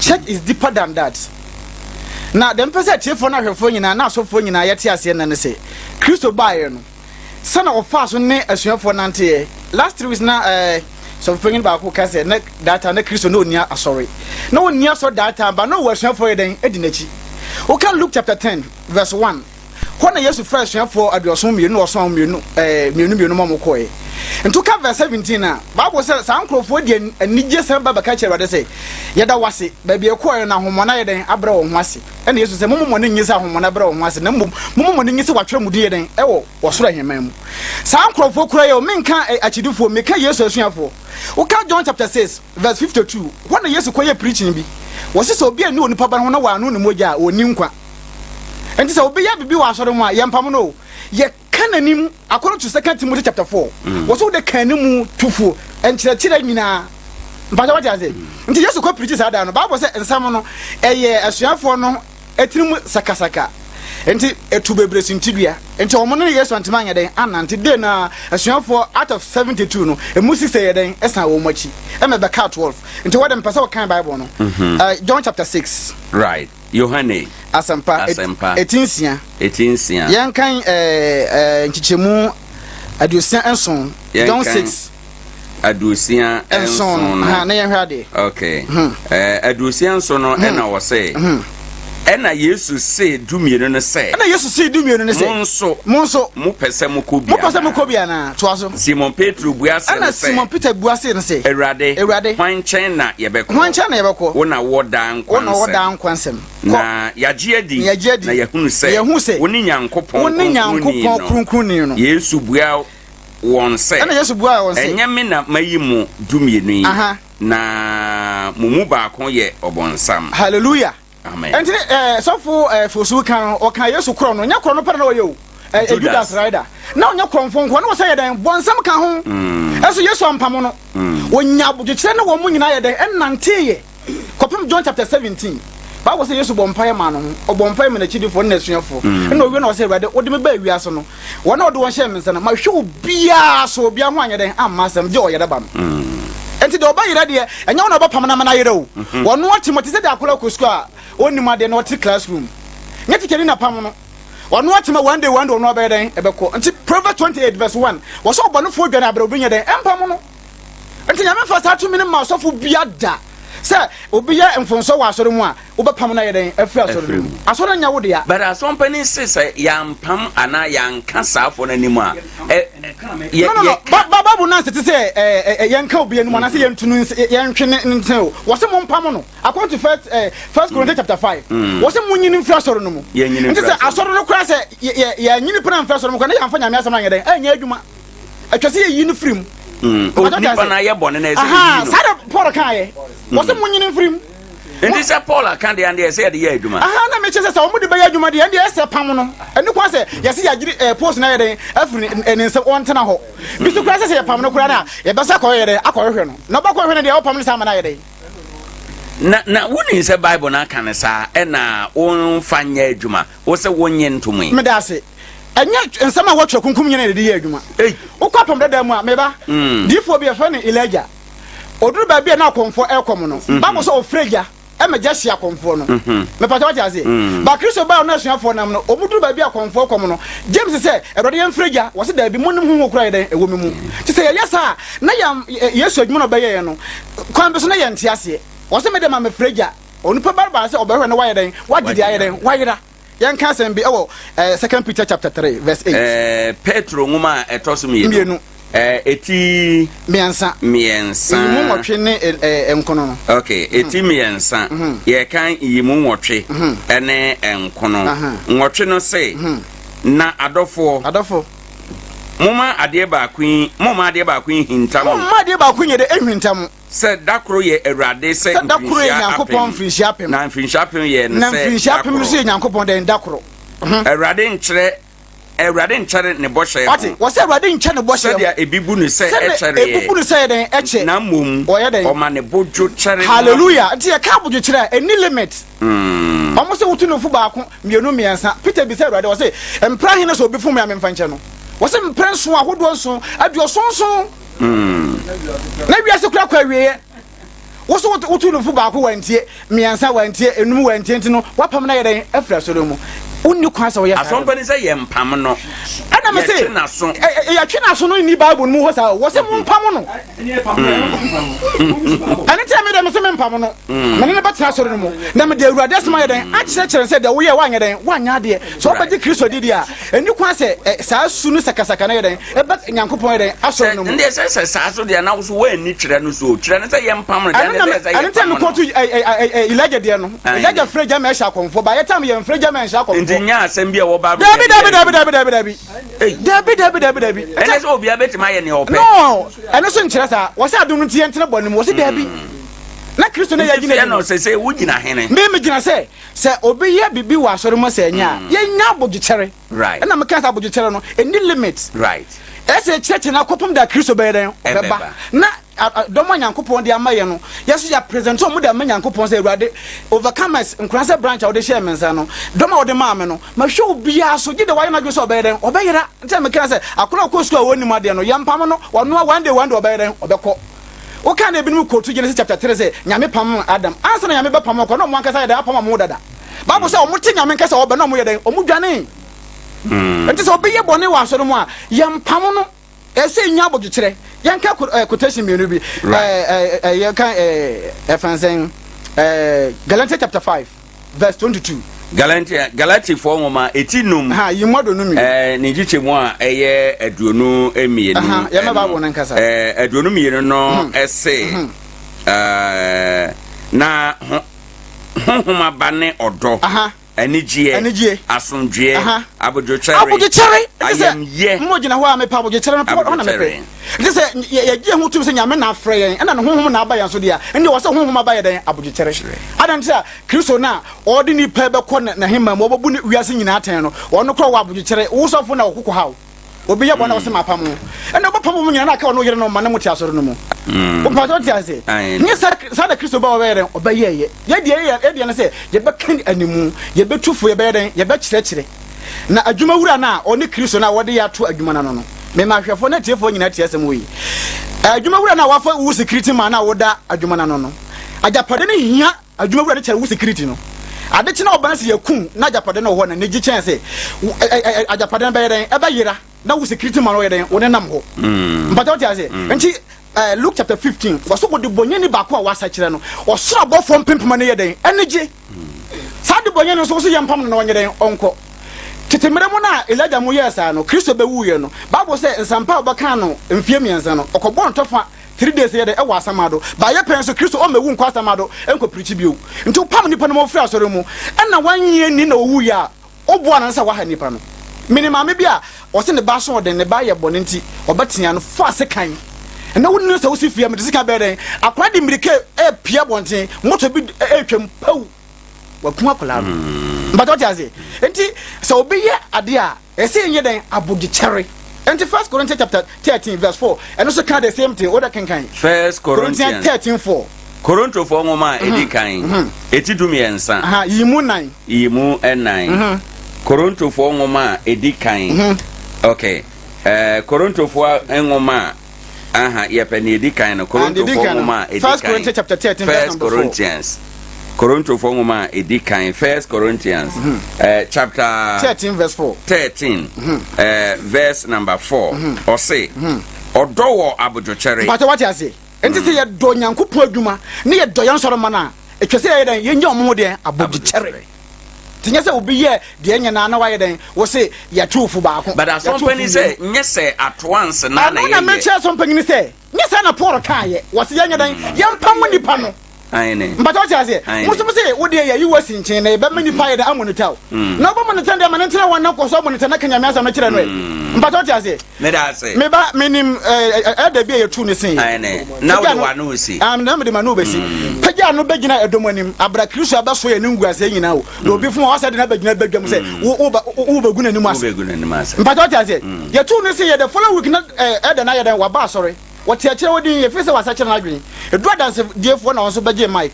Church is deeper than that. Na dem pese tiefo na hwefo nyina na asofo nyina ye te ase na ne se Kristo baaye no sana ofa so ne asuafo nante ye last 3 weeks na so bringing back who can say data na Kristo no nia asori no nia so data but no was for den edinachi we can Luke chapter 10 verse 1 when Jesus first for adosom mienu osom mienu mamokoe into ka verse 17 na Bible say sankrofo de anije san baba ka kire wade say yeda wase ba bia koe na homona yeden abra wo hwase ene Jesus say momo ne nyisa homona abra wo hwase na momo ne nyisa watwere mu de yeden e wo soro hemam mu sankrofo kura ye o menka achidufo meka Jesus asuafo Oka John chapter 6 verse 52 when Jesus koye preaching bi wo se obi ani onipa ba ho na wa anu ne moja oni nkwa enti se obi ya bibi wa asore mu a ye mpam no ye kananim according to 2 Timothy chapter 4 wo so de kanimu tufu enkyerɛkyerɛ nyina mpacha wa jaze enti Jesus ko preach sa da no Bible say ensam no eye asuafo no etirim sakasaka enti etu bebre sintidua enti omo no Yesu antema anya den anante de na asuafo out of 72 no emu 6 ye den esa wo machi emebe ka 12 enti what dem pesa kan Bible no John chapter 6 right Yohane asampa etinsia yan kan nchichemu adusia enson John 6 adusia enson na yan hwade okay adusia enson no na wo say ena Yesu say dumienu no say ena Yesu say dumienu no say monso mo pese mo kobia na to aso Simon Petro buase ena Simon Peter buase no say Ewurade hwanchen na yebeko wona wodan kwansem na yaje adi na yahunu say woni Nyankopɔn kronkron no Yesu bua won say ena Yesu bua won say enyame na mayimu dumienu yi na mumu ba kon ye obonsam hallelujah amen enti sofo fosu kan o kan Yesu kro no nya kro no pere na oyo Judas rider na onya kromfo nko na wo say den bonsam ka ho eso Yesu ampam no onya bugekire na wo mu nyina ye den ennanteye kopim John chapter 17 Bible say Yesu bompaye ma no obompai me na chidifo na asuafo na owie na wo say Awurade wo de me ba wi aso no wo na wo de wo hye me nsa na ma hwe obia so obia ho anya den amasam je oyere ba no enti de oba yira de enya wo na oba pam na mana yira wo wono Timothy se de akola kosku a onima de na oti classroom nyeti keri na pam no wono atima one day wono oba den ebeko enti Proverbs 28 verse 1 wo so obo no fo dwa na abra obi nya den empam no enti nyame fa sa tu mi ne ma so fo bia da se obi ya mfonso wa asore mu a obepam na yeden afi asore mu asore nya wo de ya but as company say yampam ana yanka saafo na nimu a babu na se say yanka obi anu na se yentunu yentwene nten wo se mo mpam no according to first Corinthians chapter 5 wo se mo nyini mfra asore no mu nti se asore no kura se ya nyini pra mfra asore mu kwa na yamfa nyame asam na yeden anya adwuma atwase ye yini frim nipa na ye bone na ese aha sada Paul kan ye wo se munyini mfrim enti se Paul kan de ande ese de ye adwuma aha na me chese se wo de be ye adwuma de ande ese pam no eni kwa se yesi yagiri post na ye den afri enense wontena ho bisu kwa se ye pam no kura na ye be sa ko ye den akohwe no na ba ko hwe no de wo pam no sa ma na ye den na woni se Bible na kan sa e na won fanya adwuma wo se wonye ntomwe me da se enya nsama wo twa kunkum nyene de ye adwuma wo kwa pam da mu a me ba difo bi e fa ne Elijah oduru ba bi na akonfo ekom no ba mo so ofreja e me ja hia akonfo no me pata wa tiase ba Kristo ba na suafo nam no omuduru ba bi akonfo ekom no James se erode ye mfreja wo se da bi munum hu kura ye den ewo memu ti se ye sa na ya Yesu adwuma no ba ye no kwan be so na ye ntiase wo se me de ma me freja onipa barba se obehwe no wa ye den wa gidi ye den wa yira yan kan bi ewo 2 Peter chapter 3 verse 8 Petro nguma etoso mienu eti miensa yimu nwotwe ne enkono no okay eti miensa ye kan yimu nwotwe ene enkono nwotwe no se na adofo moma ade ba kwin hintam moma ade ba kwin ye de ehwintam se dakro ye Awurade se dakro ye Nyankopɔn finhyiapem na finhyiapem ye ne se na finhyiapem se Nyankopɔn den dakro Awurade nkyere ne bɔhyɛ ate wo se Awurade nkyere ne bɔhyɛ dia ebibu ne se ɛkyere ebibu ne se den ɛkyɛ na mom ɔma ne bodwo kyere hallelujah nti ye ka bodwo kyere any limit ɔmo se wotu no fu baako mienu miensa Peter bi se Awurade wo se empra hene so obi fu me amemfa nkyɛ no wo se mpra nso ahodo nso aduosonso na wiase kura kwa wiye wo se wotu no fu baako wantie miensa wantie enum wantie ntino wapam na ye den afra so mu unni kwa sa wo ya asompani se ye mpam no ana me se ya twe na so no ni Bible mu ho sa wo se mu mpam no ana ti me de me se me mpam no me ne batra so no mu na me de Awurade asema ye den a kyerɛ se de wo ye wanya den wanya de so obaji Kristo didi a eni kwa se sa su no sakasaka na ye den e ba Nyankopɔn ye den aso no mu ndi se sa so de na wo so wa ni kyerɛ no so kyerɛ ne se ye mpam no de se ye ana ti me ko to Elijah de no Elijah freja me hya konfo ba ye tam ye freja me hya konfo nya asem bia wo ba Dabi ene so obi abetima ye ne ope no ene so nkyerɛ sa wo se adom ntie ntene bɔne mu wo se dabi na Kristo na yagina ye no se wo gina hene me gina se obi ye bibi wa asɔre mo se nya ye nya abodwokyere right na me ka sa abodwokyere no any limit right ese kyerɛ na kopom da Kristo bɛyɛ den obɛba na dɔmɔ Nyankopɔn de amaye no yeso ya present o mu da Nyankopɔn se Awurade overcomers nkranse branch a wo de share mensa no dɔmɔ wo de maame no ma hwɛ obi aso gide waye na dwo obɛyɛ den obɛyera nte me kira se akora ko school woni mu ade no yampam no wɔno one day obɛyɛ den obɛkɔ wo kan na ebinum kotu Genesis chapter 3 say nyame pam Adam ansa na nyame be pam ko no mo ankasa yɛ pam mo dada Bible say o mo te nyame nkasa wo be no mo yɛ den o mo dwane nti sɛ obi yɛ bɔne wɔ asɔre mu a yampam no ese nya abodwokyere yanka quotation me no bi yanka Ephesians Galatians chapter 5 verse 22 Galati for ngoma etinum ha yimodo no mi ne giche mu a eye aduonu emienu ya me ba wona nkasa aduonu mienu no ese na honhoma bane odo anigye asomdwe abodwokyere ayamye mmogina ho a me pa abodwokyere no po na me pe nti se ye gye ho tum se nyame na afrɛ yɛn ɛna ne honhom na aba yɛn so dia ɛnde wɔ sɛ honhom aba yɛ den abodwokyere adan sɛ Kristo na ɔde ni pa bɛkɔ na hema mu ɔbɛbu ne wiase nyinaa ten no ɔno kɔ wɔ abodwokyere wo sɔfo na wɔkokɔ hawo obi yɛ bɔna wɔ se mapam no ɛna ɔbɛpam mu nyinaa na aka ɔno yere no ma ne mu te asɔre no mu o pa to te ase nye sa da Kristo ba ɔbɛyɛ den ɔbɛyɛ yɛ ne sɛ yɛbɛka animu yɛbɛtufo yɛbɛyɛ den yɛbɛkyerɛkyerɛ na adwuma wura na ɔne Kristo na wɔde yɛ ato adwuma na no me ma hwɛfo na tiefo nyina tie asɛm yi adwuma wura na wafa wo security man na woda adwuma na no ajapade ne hia adwuma wura de kyerɛ wo security no ade kyena oban se yakun na ajapade na wo na ne gi kyɛn sɛ ajapade na bɛyɛ den ɛbɛyera na wo security man wo yɛ den wo ne nam ho mpata wote ase nti Luke chapter 15 waso go de bonyani baako a wasa kyerɛ no ɔsoro abɔfo mpempema ne yɛ den ɛnegye saa de bonyani so so yɛ mpam no na wɔnyɛ den ɔnkɔ tetemere mu na Elijah mu yɛ saa no Kristo bɛwu yɛ no Bible sɛ nsampa ɔbɛka no mfie miɛnsa no ɔkɔbɔ ntɔfa 3 days yɛ de ɛwɔ asamado ba yɛ pɛn so Kristo ɔmɛwu nkɔ asamado ɛnkɔ preach bio nti pam nipa no mo firi asɔre mu ɛna wanyɛ ni na owu yɛ a ɔboa na nsa waha nipa no minimame bi a ɔse ne ba so ɔde ne ba yɛ bɔne nti ɔbɛtea no fa se kan and no one knows how to fear me. This can be there. I cried in the Pierre Bonte, motor be a pow. What come up, but what I say, and so be ye a dear, a saying ye then about the cherry. And the 1 Corinthians chapter 13, verse 4, and also kind of the same thing, what I can kind. 1 Corinthians 13, 4. Koronto for ngoma edi kan eti dumi ensa yimu 9 yimu en9 Koronto for ngoma edi kan okay Koronto for ngoma yepani edi kan no Koronto for ngoma edi kan 1 Corinthians chapter 13 verse 4 Koronto for ngoma edi kan 1 Corinthians chapter 13 verse 4 verse number 4 or say odowo abodochere but what you say enti se ye do nyankopon adwuma ne ye do yansoro mana etwese ye den ye nya omo de abodichere tinya se obi ye de nya na wa ye den wo se ye tufu ba ko but asompani se nye se atwans na na ye na me che asompani se nye se na Paul ka ye wo se ye nya den ye mpam nipa no ayene but what you say muso se wo de ye yi wasi nchen na ye be mani pa ye da amonita na bo monita de man ntina wan na ko so monita na kanya me asa me kire no but what you say me da say me ba menim da bi ye tu ne sen ayene na wo wa no si na me de manu be si pagya no begina edomanim abra kristo abaso ye ningu ase nyina wo na obi fun wo asa de na begina bedwam se wo beguna nim ase but what you say ye tu ne sen ye the follow week na da na ye den wa ba sorry what ya chere wodi ye fese wasa chere na adwen edu adanse diefo na won beje mic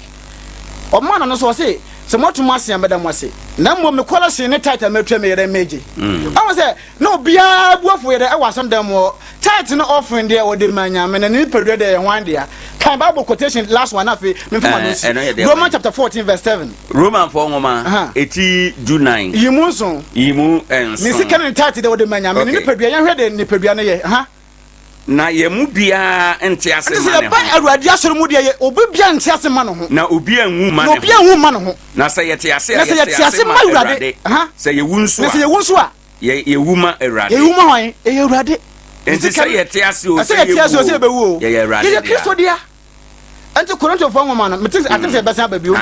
o ma na no so se se motum ase ambeda mo ase na mo me kola se ne title metwa me yere meje o se no bia buafo yere e wasam dem mo title no offering there wo de manya me na ni pedu de hwan dia kan Bible quotation last one afi me fama no si Romans chapter 14 verse 7 Roman for ngoma eti do 9 yimu enso ni sika ne title de wo de manya me ni pedu ya hwe de ni pedu na ye na ye mu bia ente ase ma ne ba awurade asoro mu de ye obi bia ente ase ma no ho na obi anwu ma ne ho na se ye te ase ma awurade se ye wunsu na se ye wunsu a ye wuma awurade ye wuma hwan ye awurade ente se ye te ase o se ye be wo ye awurade ye Kristo dia ante Korinto fo ngoma na metin atem se besa ba bi o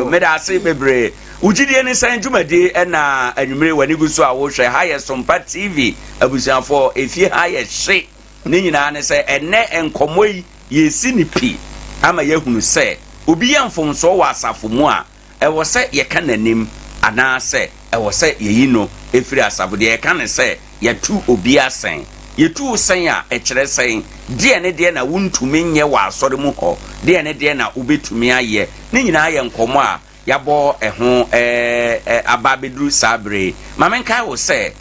me da ase bebre ugidie ni san dwumade na anwumere wani guso a wo hwe ha ye Sompa TV abusuafo efie ha ye hye ne nyina ne se enne enkomoi ye si ni pi ama ye hunu se obi yamfomso wa asafo mu a ewo se ye ka nanim ana se ewo se ye yino efiri asafo de ye ka ne se ye tu obi asen ye tu sen a ekere sen de ne de na wuntumi nye wa asore mu ho de ne de na ubetumi aye ne nyina ye nkomo a yabo eho ababedru sabre mamenkai wo se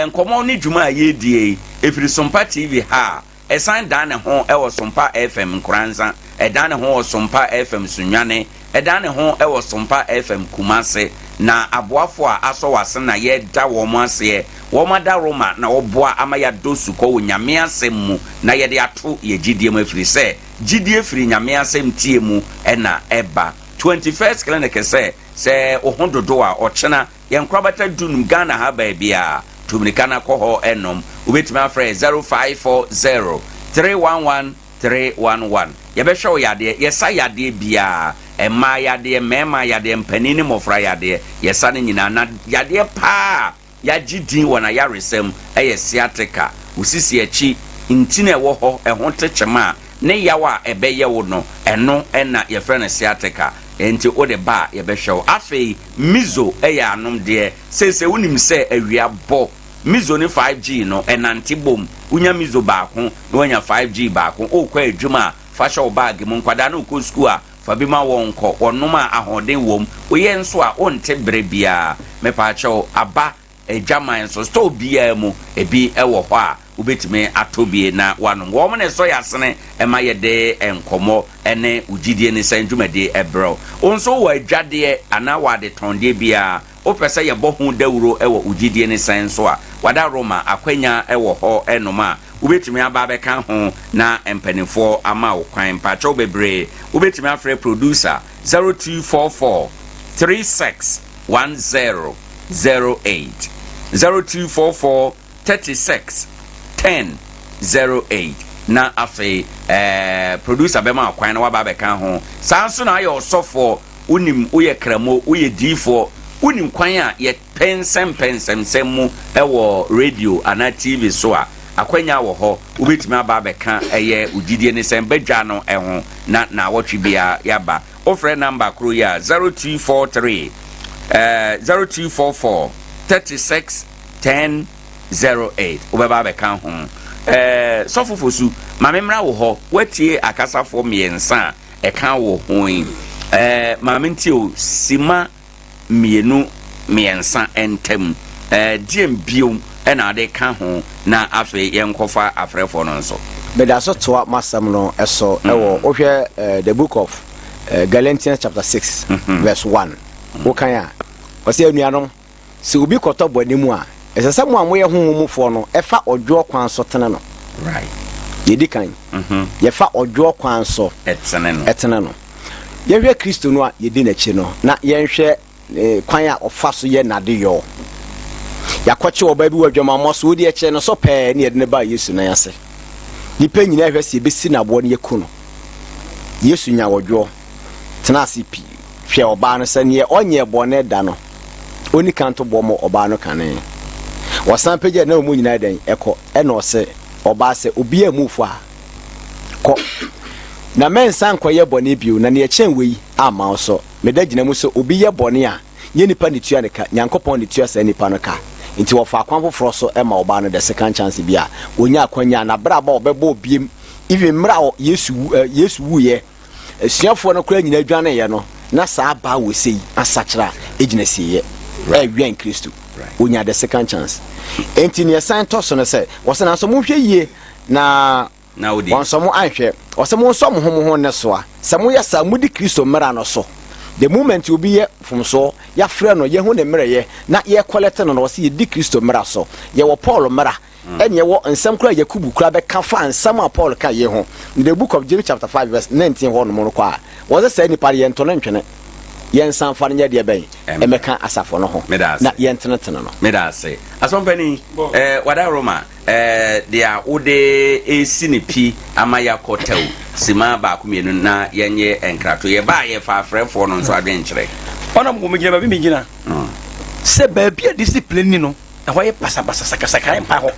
nkomo ni dwuma ye die efiri Sompa TV ha esan dan ne ho ewo Sompa FM Nkranza edan ne ho Sompa FM Sunwane edan ne ho ewo Sompa FM Kumase na aboafo a aso wase na ye da wo mo ase wo mada Roma na oboa ama ya dosu ko wo nyame asem mu na ye de ato ye gidie mu efiri se gidie efiri nyame asem tie mu na eba 21st clinic se ohododo a ochena yenkrabata dunum Ghana ha ba bia tumnikana koho enom ubetimi afre 0540 311 311 yebehwe yade yesa yade bia ema yade mema yade mpanini mofra yade yesa ne nyina na yade pa yagidin wona yaresem sciatica usisi achi ntine ewo ho eho techema ne yawa ebeye wo no eno na yefre sciatica enti ode ba yebehwe afei mizo anom de sese wonim se awia bo mizo ni 5G no enanti bom unya mizo baako na wanya 5G baako okwa adwuma fa show bag mu nkwada na okọ school a fa bi ma wonko onoma ahoden wom oye nso a onte brebia mepa chew aba adwaman so store bia mu ebi ewo hɔ a ubetime atobie na wanom wo mo ne so yasene ema ye de enkomo ene ugidie ne sanjumade ebro onso wo adwade ana wade tonde bia opese ye bohu dawuro ewo ugidie ne san so a wada Roma akwanya ewo hɔ enoma ubetime aba beka ho na empanifo ama wo kwan pacho bebre ubetime afre producer 0244 361008 0244 36 1008 na afi producer bema kwan na waba beka ho sanso na ayo sofo unim uye kramo uye difo unim kwan a ye pensem mu ewo radio ana TV so a akwanya wo ho ubetimi aba beka eye ugidie ne sem badwa no eho na wotwe bia yaba ofre number kro ya 0243 0244 36 1008 ubeba beka ho sofofosu mamemra wo ho watie akasafo miensa eka wo hoin mamintio sima mienu miensa entem diem biom ena de ka ho na afi yenkofa afrefo no nso beda so toa masam no eso ewo ohwe the book of Galatians chapter 6 verse 1 wo kan ya wose anuanom se obi koto boni mu a esesa mu amoye honhomufo no efa odwo kwan so tene no right yedi kan ye fa odwo kwan so etene no ye hwe Kristo no a yedi na chi no na ye hwe kwan a ofa so ye nade yo yakwache oba bi wadwama moso wodi eche no so pe ne yede ne ba Yesu na yase ni pe nyina hwe se besi na bo ne yeku no Yesu nya wodwo tena sipi hwe oba no se ne onye bo ne da no oni kanto bo mo oba no kane wasan peje na mu nyina dan eko e no se oba se obi amufu a ko na mensan koye bone biu na ne echen wei ama so medagina mu se obi ye bone a nye nipa ne tua ne ka nyankopon ne tua sa nipa no ka nti wo fa akwan foforo so e ma oba no the second chance bia onya akwanya na bra ba obebo obiem even mra Yesu wuye suafo no kura nyina adwane ye no na sa ba wosei asakira ejina siye wian Kristo onya the second chance enti ne san to so no se wo se na so mo hwe yie na odi won so mo anhwe wo se mo so mo ho ne so a se mo yesa mudi Kristo mra no so the moment you be here from so ya frɛ no ye hu ne mmerɛ ye na ye collect no no se ye di Kristo mra so ye wo Paul mra ene ye wo nsɛm kura Yakubu kura be ka fa nsɛm a Paul ka ye ho in the book of James chapter 5 verse 19 ho no mo kwa wo se ni pare ye nto no ntwene ye nsan fa nya de ben emeka asafo no ho na ye ntenetene no medase asompani wada Roma dia ode esi ne pi ama yakotew sima ba ko mienu na yenye enkrato ye ba ye fa frefo no nso adwenkyere ona mo me gina ba mi gina se ba bia discipline ni no na ho ye pasa sakasaka empa ho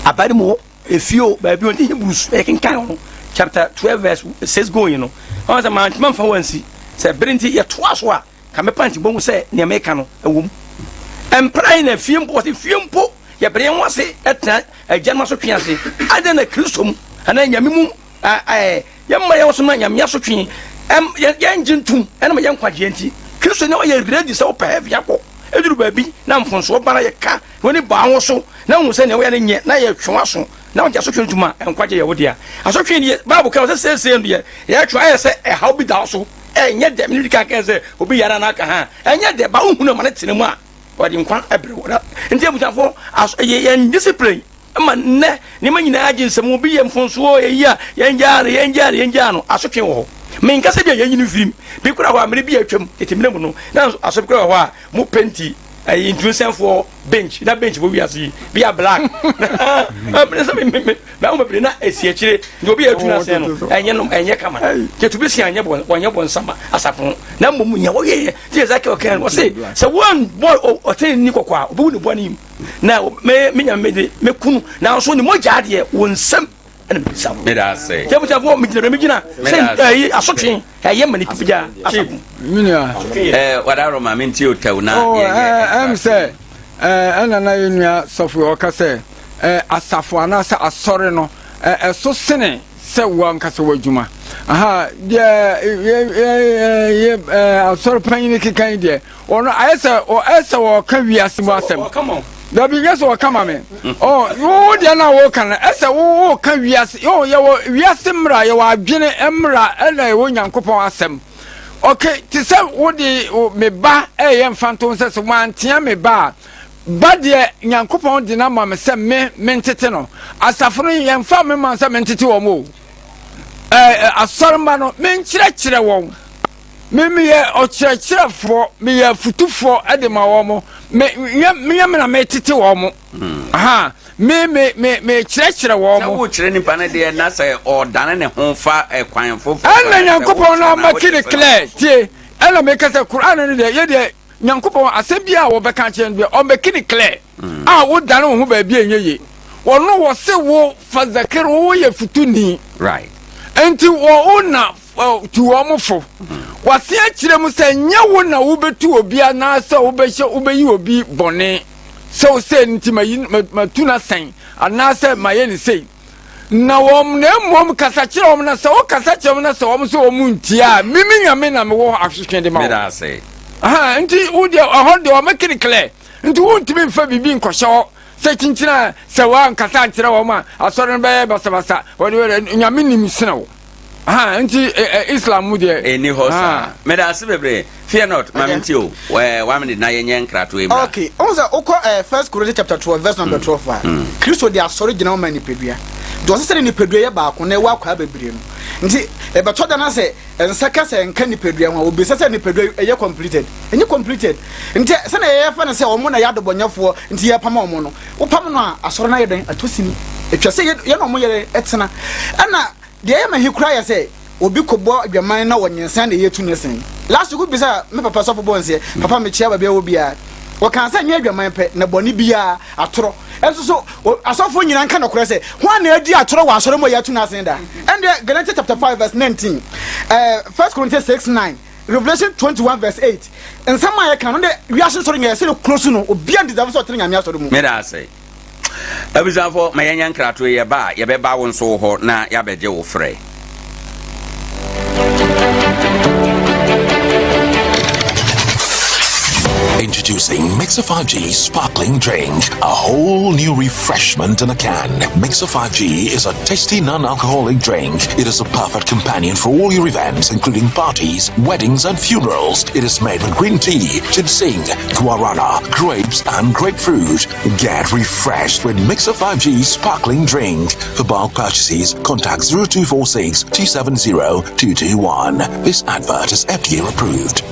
abari mo efio ba bia on Hebrews e ken kan ho chapter 12 verse 6 go you know on say man fa wansi se brinti ye to aso a ka me panti bomu se ne me ka no awom emprai na fiempo ye bre en wase etna ajanma so twiase ade na Kristom ana nyame mu ye mma ye wo so na nyame so twi ye njintum ena ma ye nkwaje anti Kristo ne o ye ready se o pa bia ko eduru ba bi na mfonso bara ye ka woni ba wo so na hu se ne wo ye nye na ye twa so na o ja so twentuma nkwaje ye wo dia aso twi ne Bible ka o se ndo ye twa ye se how bi da so enye dem ni ka se obi yara na ka ha enye de ba hu na ma ne tene mu a wadi nkwan ebre wora nti abutafo ye discipline ma ne ni ma nyina agin sem obi ye mfonso ye ya ye njaare no asotwe wo me nka se bia ye nyini firim bi kura ho amere bi atwam etimle mu no na asotwe kura ho a mu penti ay intusenfo bench na bench bo wiase bi a black na o me na esi akire ni obi atu na se no enye kama ke to bi si anye bon sama asafo na mmom nya wo ye ti ezake o kan wo se one boy o ten ni kokwa obi ni boni na me nya me kunu na so ni moja ade wo nsam ana me sam me da say ke butafo me gina se asotwe ye mani pipija asafo minia wada Roma menti o taw na em say ana na yenua sofu o ka say asafo ana sa asore no so sene se wan ka se wadwuma aha ye asore panyin ki kan de ono ayesa o esa wo ka wiase mu asem da bi geso wo kama me wo de na wo kan esa wo ka wiase yo ye wo wiase mra ye wa adwene emra ela wo nyankopon asem okay ti se wo de me ba ye mfanto se wantia me ba de nyankopon de na ma me se me ntete no asafo ye mfa me man se me ntete wo mo asorma no me nkyerɛkyerɛ wɔn me ye ɔkyerɛkyerɛfo me ye futufo ade ma wo mo me na me tete wo mo aha me kyerɛkyerɛ wo mo wo kyerɛ nipa ne de na sɛ ɔdane ne ho fa kwan fofo ana nyankopon na makine clear tie ana me ka sɛ Quran ne de ye de nyankopon asɛm bia wo bɛka kyerɛ no bia o makine clear wo dane wo ho ba bia enyeye wono wo se wo fazakir wo ye futuni right enti wo una tu wo mfo wase akire mu se nya wo na wo betu obi ana se wo be hye wo be yi obi bone se wo se nti matuna sen ana se maye ni sei na wom na mom kasa kire wom na se wo kasa kire wom na se wom so wom ntia mimi nyame na me wo ahwehwe de ma me da say nti wo de ahode wo makiri clear nti wo ntimi mfa bibi nkɔhye se kintina se wa nkasa nkire wom a asɔre be basa wo nyame nim sene wo nti Islam mu de eni hosa me da se bebre fear not mamenti o wa me na yenye nkrato e okay onza okọ 1 Corinthians chapter 12 verse number 12 Kristo de asɔre gina o mani pedua do se ni pedua ye ba ko na wa kwa bebre no nti e be to da na se nsaka se nka ni pedua ho obi se ni pedua ye completed enye completed nti se na ye fa na se o mo na ya dobonyafo nti ye pam o mo no wo pam no a asɔre na ye den atosini etwa se ye no mo ye etena ana de ye ma hikura ye se obi kobo adwaman na wonyensan de yetu nesen last week bi sa me papa sofo bonse papa me chia ba bia obi a wo kan sa nya adwaman pe na boni bia atoro enso so asofo nyina nka na kora se ho na adi atoro wa asoro mo yetu nesen da and Galatians chapter 5 verse 19 1 Corinthians 6:9 Revelation 21 verse 8 and some I can no we are so nya se close no obi and deserve so tere nya asoro mu me da say abizafo mayanya nkrato ye ba ye be ba won so ho na ya beje wo frɛ. Introducing Mixer 5G Sparkling Drink, a whole new refreshment in a can. Mixer 5G is a tasty non-alcoholic drink. It is a perfect companion for all your events, including parties, weddings, and funerals. It is made with green tea, ginseng, guarana, grapes, and grapefruit. Get refreshed with Mixer 5G Sparkling Drink. For bulk purchases, contact 0246 270 221. This advert is FDA approved.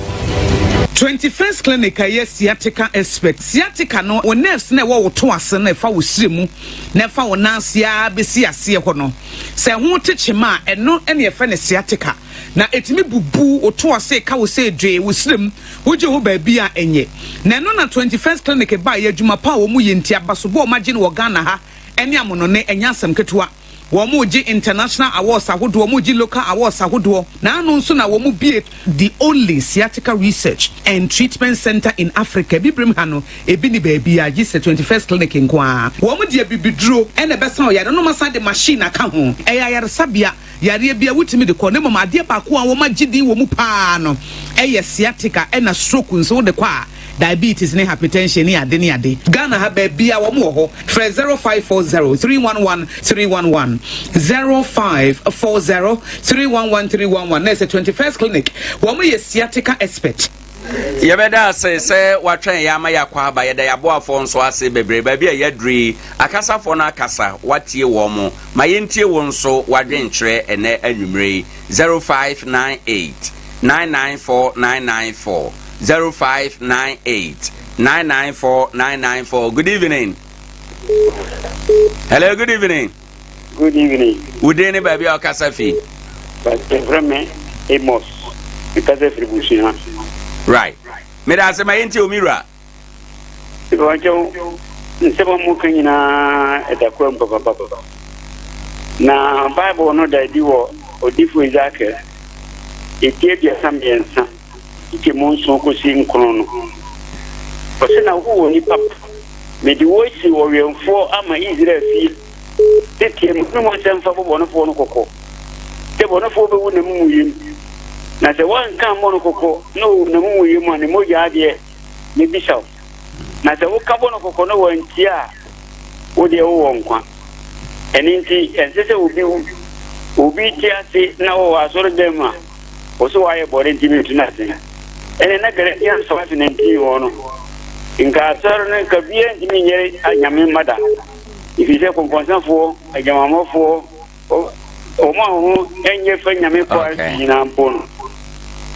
21st Clinic yes sciatica expert sciatica no o nerves na wo to ase na fa wo siremu na fa wo nansia besi ase ho no se ho techema eno ene fa ne sciatica na etimi bubu o to ase ka wo se dwe wo sirem wo je ho ba bi a enye na eno na 21st Clinic ba ya adwuma pa wo mu yenti abaso bo ma gine wo Ghana ha ene amono ne enya asem ketewa Womuji international awards ahodo womuji local awards ahodo na anu nso na womu be the only sciatica research and treatment center in Africa bibrim hano ebi ni baby a gise 21st Clinic nkoa womu de bibiduro ene besa o yare no masa de machine aka ho eya yare sabia yare bia wutimi de ko ne mama ade ba ko a wo magidi wo mu pa no eye sciatica ena stroke nso de kwa diabetes ne hypertension ne ade ne ade Ghana ha ba bia wo mu ho 0540 311 311 0540 311 311 na 21st Clinic wo mu ye sciatica expert yebeda se watwen ya ma yakwa ba yeda yabo afo nso ase bebre ba bia yadri akasa fo na akasa watie wo mo ma yentie wo nso wadwenkyere ene anwumre 0598 994 994 0598 994 994 good evening. Hello, good evening. Good evening. Udene baby Okasafi. But vraiment Amos. Okasafi Bushina. Right. Me da se mayenti omira. Iwanjo nsebo mukanyina etakwa mpapa. Na Bible no da diwo odifu Isaac. Etie dia sambiensa. Ike monso ko si nkrono. Osena wo ni papa. Me di wo si wo wenfo ama Israel fi. Tete mu no semfa bono fo no kokko. Te bono fo be wo na mu yim. Na se wan kan mo no kokko no na mu yim ani mo ja de ne bishop. Na se wo ka bono kokko no wan tia wo de wo nkwa. Eni nti ensese obi tia se na wo asoro dem a wo so wa ye bore nti me tuna se. Ene na gere yan so afi na nti wo no. Inka asoro ne ka bie nti me nyere anyame mada. Ifise konkonsanfo ajamamofo o ma ho enye fa nyame kwa nyina mpono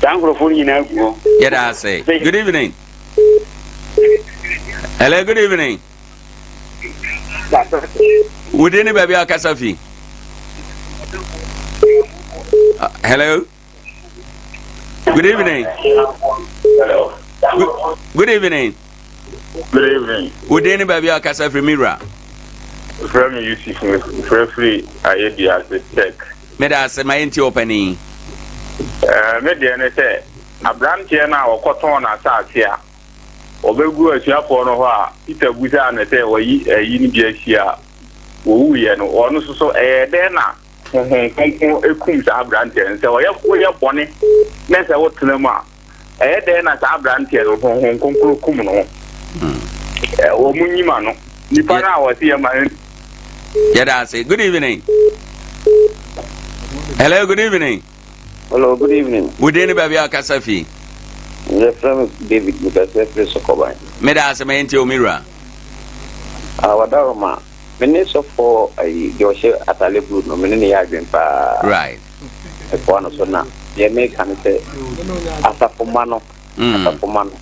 tangrofo nyina guo yeda say good evening. Hello, good evening. Udeni baby Akasafi. Hello, good evening. Hello. Good evening. Good evening. Udeni baby Akasafi Mira. From Yusuf, free, I had the tech. Medase my inti opening. Median say, a branch here now, or cotton as I here. Obegu as you have for no Peter Guzan, say, or ye a unibia here. We and one so a dena. A coons are branch and so I have way up on it. Next, I would tell them. A dena as a branch here of Hong Kong Kumuno. O Munimano. Nipana was here, my. Yadase, good evening. Hello, good evening. Hello, good evening. Would anybody be a Casafi? The friend David because they're Sokobai. Medase my inti Omira. Our Daroma. Minister for a Joshua at a level, no many pa. Right. A corner so now. They make can say as a pomano. As a pomano.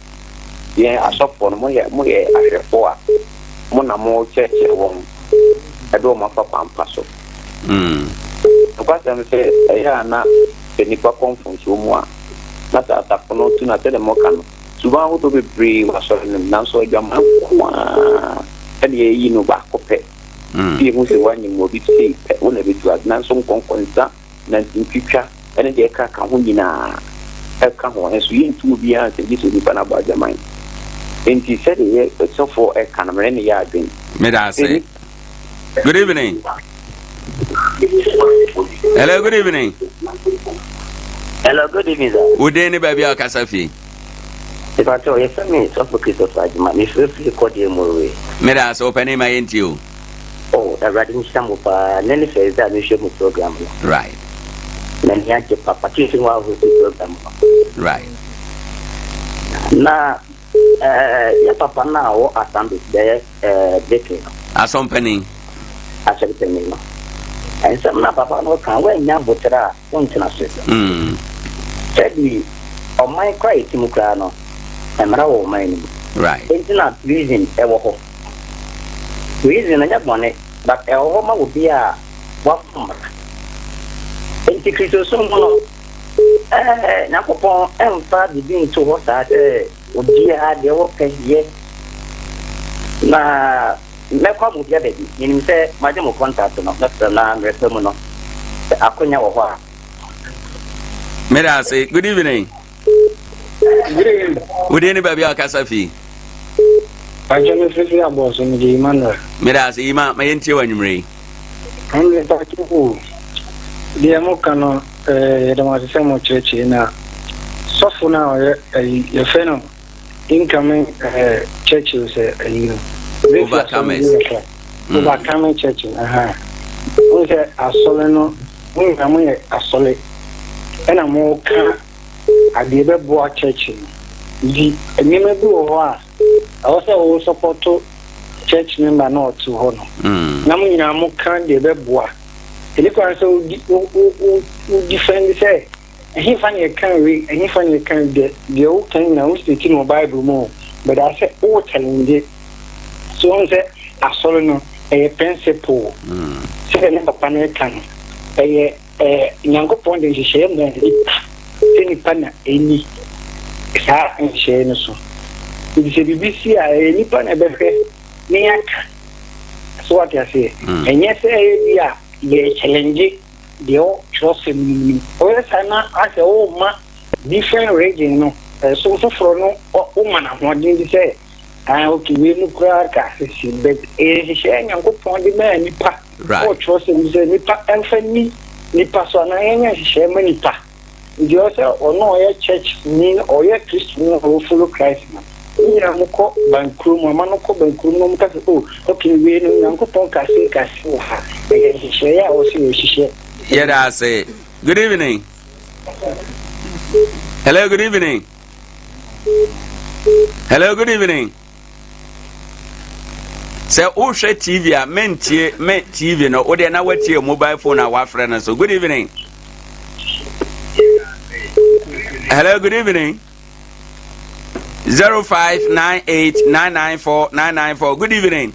Yeah, as a for Moya, as a four. Monamo church, I don't want papa and passo. Because I'm saying, I am not the Nipa conference room. Not at a phone to not tell the Mocano. Subaru to be brave was on them now, so your man. And ye know back of it. He was the one you movie say, only with you at Nanson Conference, 19 picture, and the Kakahunina. I come on as we to be answered this will be about the mind. And he said, it's so for a Canamanian yard. Medase. Good evening. Hello, good evening. Hello, good evening, sir. Would anybody be a Casafi? If I tell you, for me, it's for Christopher, if you call him away. Medas opening my into. Oh, the writing some of Nelly says that we should program. Right. Then he had the papa teaching while we program. Right. Now, your papa now at some there, baking. As some penny. As a penny. And some papa no can wear young butcher, one to us. Said we, on my cry, Timucano, and Rao mine. Right. It's not reason ever. Reason I have money, but a woman would be a what from Anticristo someone. Napopon and father being to what I would be a the worker yet. Na me kwa mu bia baby nim say maje mo contact no na referral no akonya wo ho. Medase, good evening. Good evening. Would anybody be a Casafi? I just feel about some the man. Medase, Ima, my inti Wanumri. I'm the party who the Amokano, the Masamo Church na so for now, your friend incoming churches, overcoming churches. We say a soleno, we are a solid, and a more at the Beboa church. The name of I also support church member not to honor. Namu na mo kan de beboa. Ele kwa so defend say he fan ye kan we he fan ye kan de o kan na we speak in Bible mo but I say o telling de so on say asoro no e principle say na papa na kan e nyankopon de hye na ni pana eni sa nhye no so it is BBC a nipa na befre ni aka so what you say and yes bia ye challenge the trust me o sana as o ma different region no so for no o ma na ho din say okay we no kra ka se but e hye nyankopon de ma nipa o trust me say nipa enfani nipa so na yen hye ma nipa you also or no church mean or your Christian who follow Christ. You know, Bankroom, Manoko, Bankroom, okay, we know Kasi, share or see. Yeah, I say, good evening. Hello, good evening. Hello, good evening. Say, oh, share TV, men TV, no, or they're now with your mobile phone, our friend. So, good evening. Hello, good evening. 0598994994. Good evening.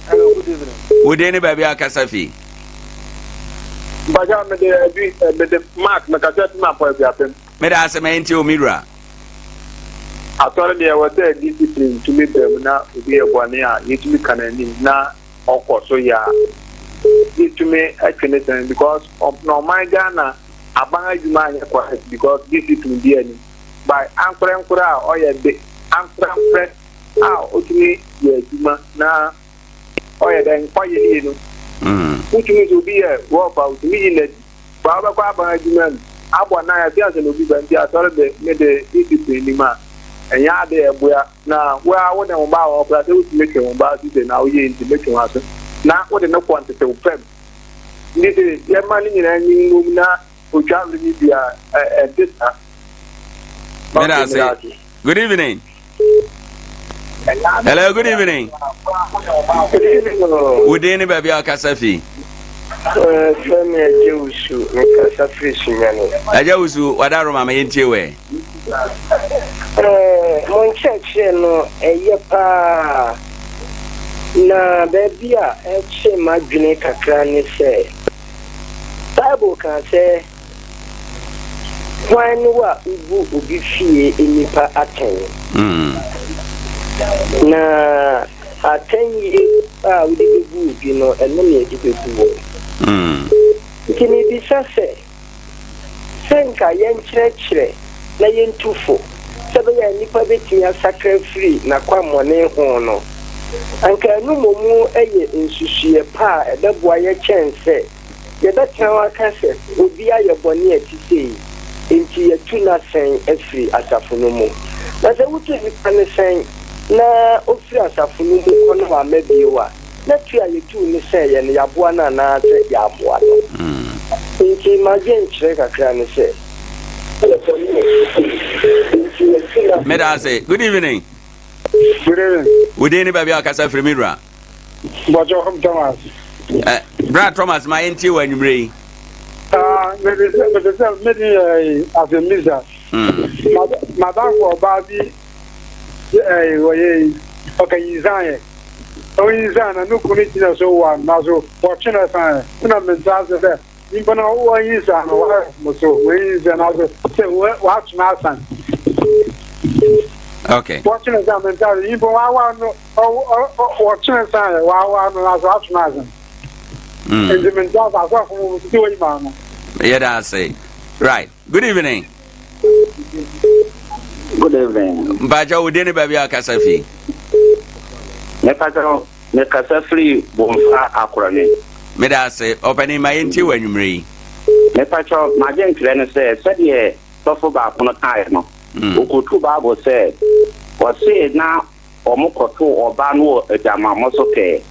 Hello, good evening. Would anybody be a Casafi? Baja me the mark me cassette map for the happen. Me da se me nti omira. Atore there was a discipline to meet them now to be a one year, you to be canning na so ya to me actually because of no my Ghana abanga juma anya quiet because discipline be any by ankra or ya de ankra otumi ya juma na or ya den quiet no which means to be a walk out immediately baba kwa abanga juma abwa na ya bia se no bi ban dia so de me de discipline ni ma enya de eboya na wa wo de mo ba wo bra de utumi ke mo ba de na wo ye nti make mo aso na wo de no quantity of fem ni de ye mani ni na nyi ngum na o travel ni bia data good evening. Hello, good evening. Good evening. Would any baby Akasafi? Send me a Jewish, Kasafi Shimano. A Jewish, what are my intiway? Mon church, no, a yepa. Na baby, a chema Juneka Crane say. Bible can say, when you will be free in Nipa Aten. Na 10 years, we did good, you know, and many people. Can it be say? Senka yen church, na yen tufo. Sabaya nipa beti ya sacred free na kwa mwane hono. Anka no momu eye nsusuye pa edebua ye chense. Ye beta wa kase obi aye boni atise. Enti ye tuna sen efri asafo no mu. Na se wutu nipa ne sen na ofri asafo no mu kono wa mebiewa. Na tua ye tu ne sen ye ne yaboa na na se yaboa no. Enti magen chire kakra ne se. Medase, good evening. Good evening. Would anybody be a casa for Mira? But Thomas. Brad Thomas, my NT when you bring. Maybe as a miser. Madame for Barbie. Okay, Zion. Oh, Zion, no committee, so one, Nazo, watching us. I'm there. Even though is so ways and other say watch my son. Okay. Watching us mentality. Even watching us watch my son. And the mentality I got from doing man. Yeah, that's it. Right. Good evening. Good evening. Baja would anybody a Casafi? Nekasafi Bonfa Akurani. Medase, opening my NT when you bring. Nepacho, my gentleman said, ye, Tofoba upon a time. Ukutu Bible said, was said now, or Mokoto or Banu, a Jama Mosoke.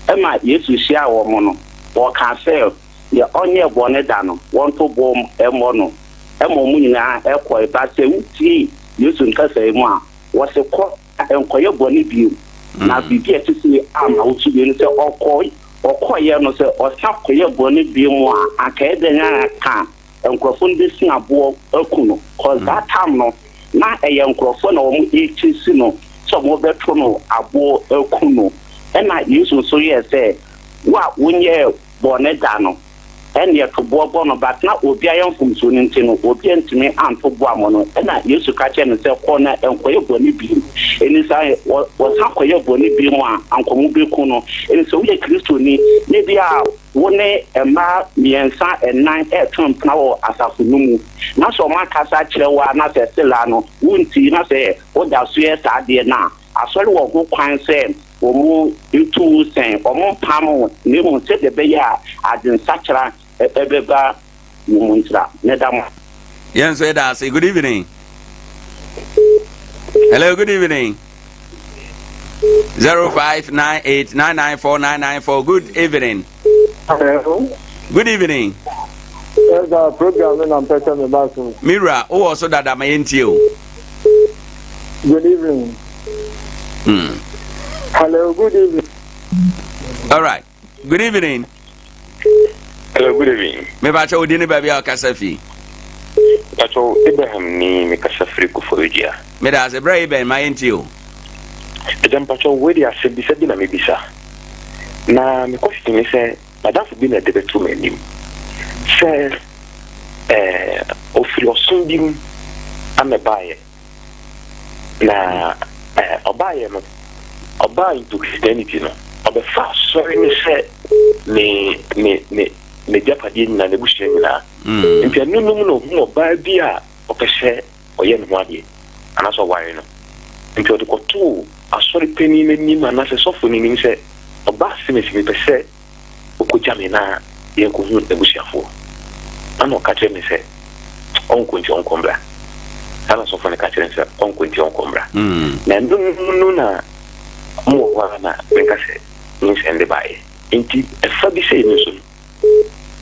Emma, yes, you share or mono, or can say, the only bonedano, want to bomb a mono. Emo Munina, Equa, but say, see, you soon can say one, was a court and Koya Bonnie view. Now be get to see, I'm out to be or koi. Okoye no se osakoye boni bi mu a akaede nya ka enkrofo ndi si abo akuno cause that time no na eye enkrofo na omu echisi no so mo beto no abo akuno na yesu so ye se wa wonye bone da no ene ye to bo no but na obi ayen fumso ni ntino obi ntimi anto bo amo no na yesu ka che no se ko na enkoye boni bi eni sai osakoye boni bi mu a ankomu bi ku no eni so ye kristo ni ne bia wone ema miensa enan trump na wo asafu numu na so ma kasa kire wa na se sela no wunti na se o da so ye sa de na asori wo go kwan se omu itu sen omu pamo ne mu se de be ya adin sakra ebeba mumuntra ne dam. Yes, say good evening. Hello, good evening. 0598994994. Good evening. Hello. Good evening. Yes, the program and I'm touching the bathroom. Mira, who also that I'm into you. Good evening. Hello, good evening. All right. Good evening. Hello, good evening. Me bacha odini baby akasafi. Bacho Ibrahim ni mikasafiri kuforudia. Me da se bra Ibrahim my into you. Ejam bacho wedi asebisa bi na mebisa. Na me question ni se madam fu bi na debe tu menim. Se ofiri osundim amebaye. Na obaye no oba into Christianity no. ɔbɛfa asɔre ne sɛ ne japade nyina ne busua nyinaa nti ɛno nom no ɔhu ɔbaa bi a ɔpɛ sɛ ɔyɛ ne ho adeɛ anaasɛ ɔware no nti ɔde kɔtoo asɔre panin n'anim anaasɛ sɔfo n'anim sɛ ɔbaa semesi mepɛ sɛ ɔkɔgya me na yɛnkɔhu abusuafoɔ ana ɔka kyerɛ me sɛ ɔnkɔ nti ɔnkɔmmra ana sɔfo no ka kyerɛ me sɛ ɔnkɔ nti ɔnkɔmmra na no na mowɔ hɔ a na menka sɛ nyensɛnde baeɛ nti ɛfa bi sɛ ɛno so no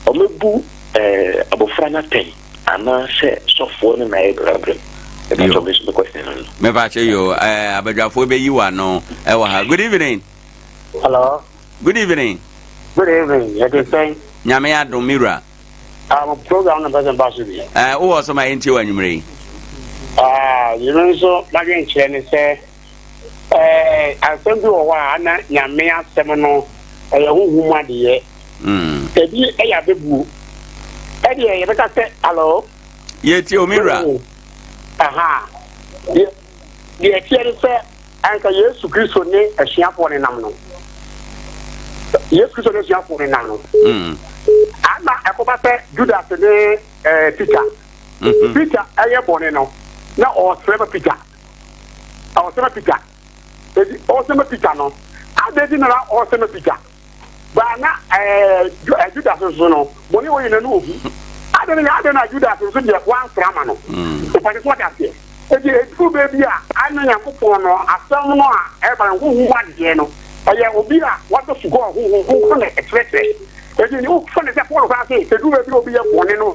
ɔmɛbu abɔfra no atɛn anaasɛ sɔfoɔ no na ɛyɛ brɛbrɛm mebakyɛ yo abadwafoɔ bɛyi wa no ɛwɔ ha. Good evening. Hello. Good evening. Good evening. Yɛde sɛn nyame adom mewura program no pɛsɛ mba so bi wowɔ sɛ ma yɛntie wɔ anwumerɛ yi yɛno nso madwe nkyerɛ ne sɛ asɛm bi wɔ hɔ a ana nyame asɛm no ɛyɛ honhom adeɛ ebi ɛyɛ abɛbuo ɛdeɛ yɛbɛka sɛ alo yɛtie o mewura deɛ ɛteɛ ne sɛ anka yesu kristo ne asuafoɔ ne nam no yesu kristo ne asuafoɔ ne nam no ana ɛkɔba sɛ judas ne peter ɛyɛ bɔne no na ɔsrɛma peter edi ɔsrɛma peter no adedi na ɔsrɛma peter baa na judas nso no bɔne wɔ yina no ohu adedi na judas nso deɛ wansrama no ɔpɛte so ɔde aseɛ edi edifu beebi a ana nyankopɔn no asɛm no a ɛbɛn huhu adeɛ no ɛyɛ obi a wɔde sukɔ huhu na ɛkyerɛkyerɛ edi ni wofa ne sɛ pɔl fa se edu beebi obi yɛ bɔne no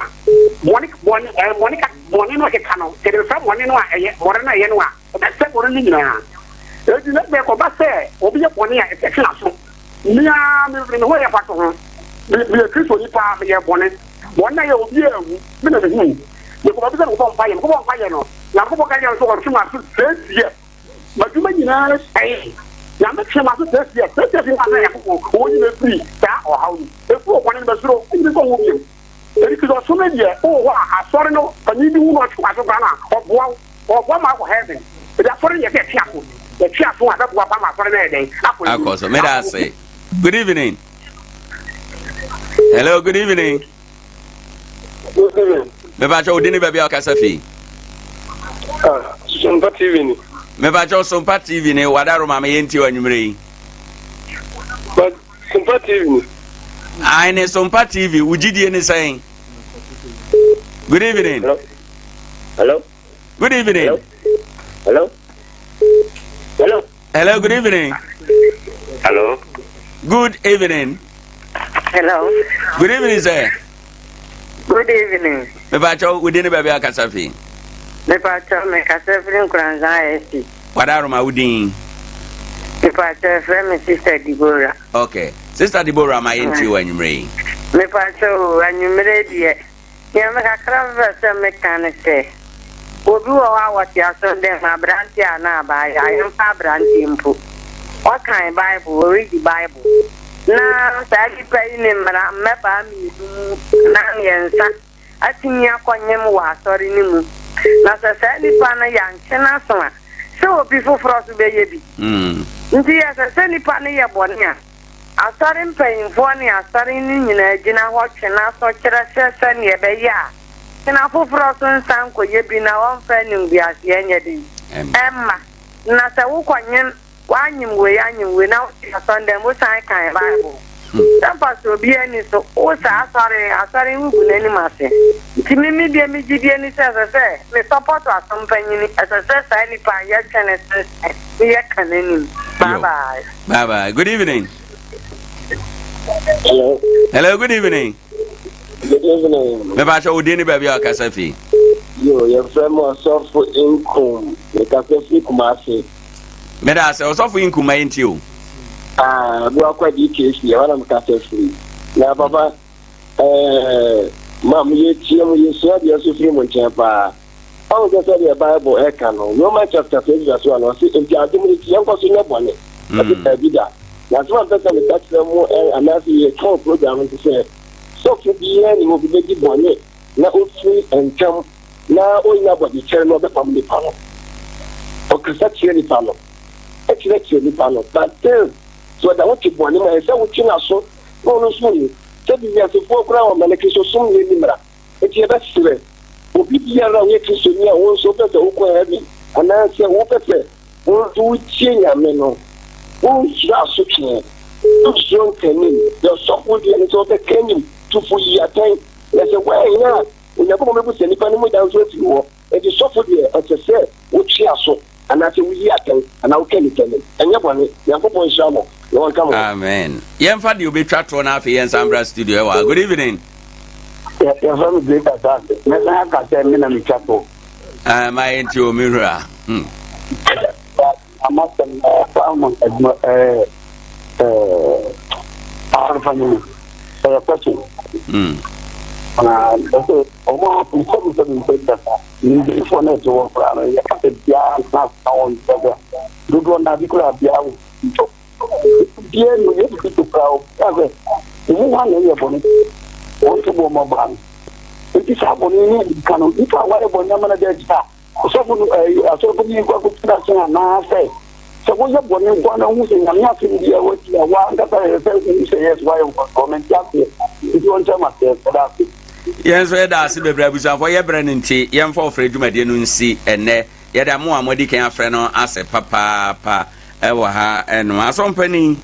bɔne no keka no kede fɛ bɔne no a ɛyɛ bɔne no ɛyɛ no a ɔbɛsɛ bɔne no nyinaa edi ne bɛ kɔba sɛ obi yɛ bɔne a ɛsɛ twena so mmea me ho yɛ fato ho meyɛ kristo nipa meyɛ bɔne bɔne yɛ obi a awu me na mehu mekɔba bi sɛ mekɔbɔ mpayɛ no nyankopɔn ka yɛ nso wɔtwe ma so 3 years madwuma nyinaa sɛe nyamɛtwe ma so 3 years fi ma sɛ nyankopɔn ɔwɔ nyina firi saa ɔhaw no ɛfiri ɔkwane no bɛsoro ɛnyine kɔ wɔ biom ɛdi kristo ɔsome deɛ wowɔ hɔ a asɔre no pani bi wu no ɔtwe so kora no a ɔboa ma akɔ heaven ɛdi asɔre yɛ sɛ ɛtweafo a bɛboa ba ma asɔre no yɛ dɛn akɔ so meda ase. Good evening. Hello, good evening. mebakyɛ wo de ne baabi a ɔkasa fii Sompa TV ni. mebakyɛ Sompa TV ni wadaro ma me yɛntie wɔ anwumerɛ yi Sompa TV ni. ai ne Sompa TV wogidie ne sɛn. Good evening. Hello. Good evening. Hello. Hello, good evening. Hello. Good evening. Hello. Good evening, sir. Good evening. mebakyɛ wo de ne baabi a ɔkasa fii mepakyɛ mekasa firi nkuransa esi wadaro ma wodin mepakyɛ frɛ me sister Deborah. Okay, sister Deborah ma yɛntie wɔ anwumerɛ yi mepakyɛ o anwumerɛ deɛ deɛ mekakra fɛ sɛ meka ne sɛ obi wɔ hɔ a wɔte aso dɛ ma aberante a na abaayɛ ayɛmfa aberante mpo ɔkan Bible ɔredi Bible na saa nipa yi ne mmara mmɛbaa mmienu na mmiɛnsa atumi akɔnyem wɔ asɔre no mu na sɛ saa nipa no yɛankyɛ no aso a sɛ obi foforɔ so bɛyɛ bi nti yɛ sɛ nipa no yɛ bɔne a asɔre mpanyimfoɔ ne asɔre no nyinaa gyina hɔ twe no aso kyerɛ sɛ sɛneɛ ɛbɛyɛ a kyena foforɔ so nsa nkɔyɛ bi na wɔmfa nimguaseɛ nyɛ den ɛmma na sɛ wokɔnyem wanyim wei na wote asɔre dɛm wosan kan Bible sɛmpa sɛ obi ani so wo saa asɔre wugu n'anim ase nti mimi deɛ megyidie ni sɛ ɛsɛ sɛ me support asɔmpanyini ɛsɛ sɛ saa nipa a yɛtwɛ ne sɛ meyɛ ka n'anim. Bye. Good evening. Hello, good evening. Good evening. mebakyɛ wo de ne baabi a ɔkasa fii Yɛfrɛ mo ɔsɔfo nkum mekasa firi Kumase. meda sɛ ɔsɔfo yi nkuma yɛntie o buakwa DKC wana mkasa free na baba mam yetie mo yeso de so free mo nchen pa awu ga say the Bible e ka no Romans chapter 5 verse 1 o say enti adum ni tie nko so nebone e bi da na so am pesa me tax mo anasi ye kan program nti say so fi bi ni mo bi di bone na o free entem na o nya body chere no be pam ni pa no o kisa chere ni pa no e chere ni pa no but so da what you want ma say what you so no so ni say bi ya se fo kura o mele kristo sum ni nimra e ti eba sire obi biara wo kristo ni a wo so pese wo ko heaven ana se wo pese wo tu chienya me no wo ya so tue wo so ntenim yo so wo di ni so be kenim tu fu ya tan ya se wa ya onya ko me bu se ni pa ni mo dan so ti wo e di so fu di e se se wo chia so ana se wo yi atan ana wo keni keni enya bone ya ko pon shamo yo come amen yemfa di obetwa to na afi yen Sambra studio wa good evening ya from the data me na ka se me na mi chapo my enti o mirror amasan famo arfanu question so omo so da ni fo na to for ana ya ka bia na sound do na bi kula bia wo bia no ye bi to prawo ave mu ha na ye boni o to bo mo ban e sa boni ni kanu ifa wa e boni amana de jita so bu aso bu ni kwa ku tira sana na se so wo ye boni kwa na hu se na ya fi dia wo ti wa nga ta e se se yes wa yo comment ya ti on chama se da yes we da se bebre abusa for ye bre nti ye mfa ofre dwumade no nsi ene ye da mo amodi kan afre no ase papa ewo ha eno asompani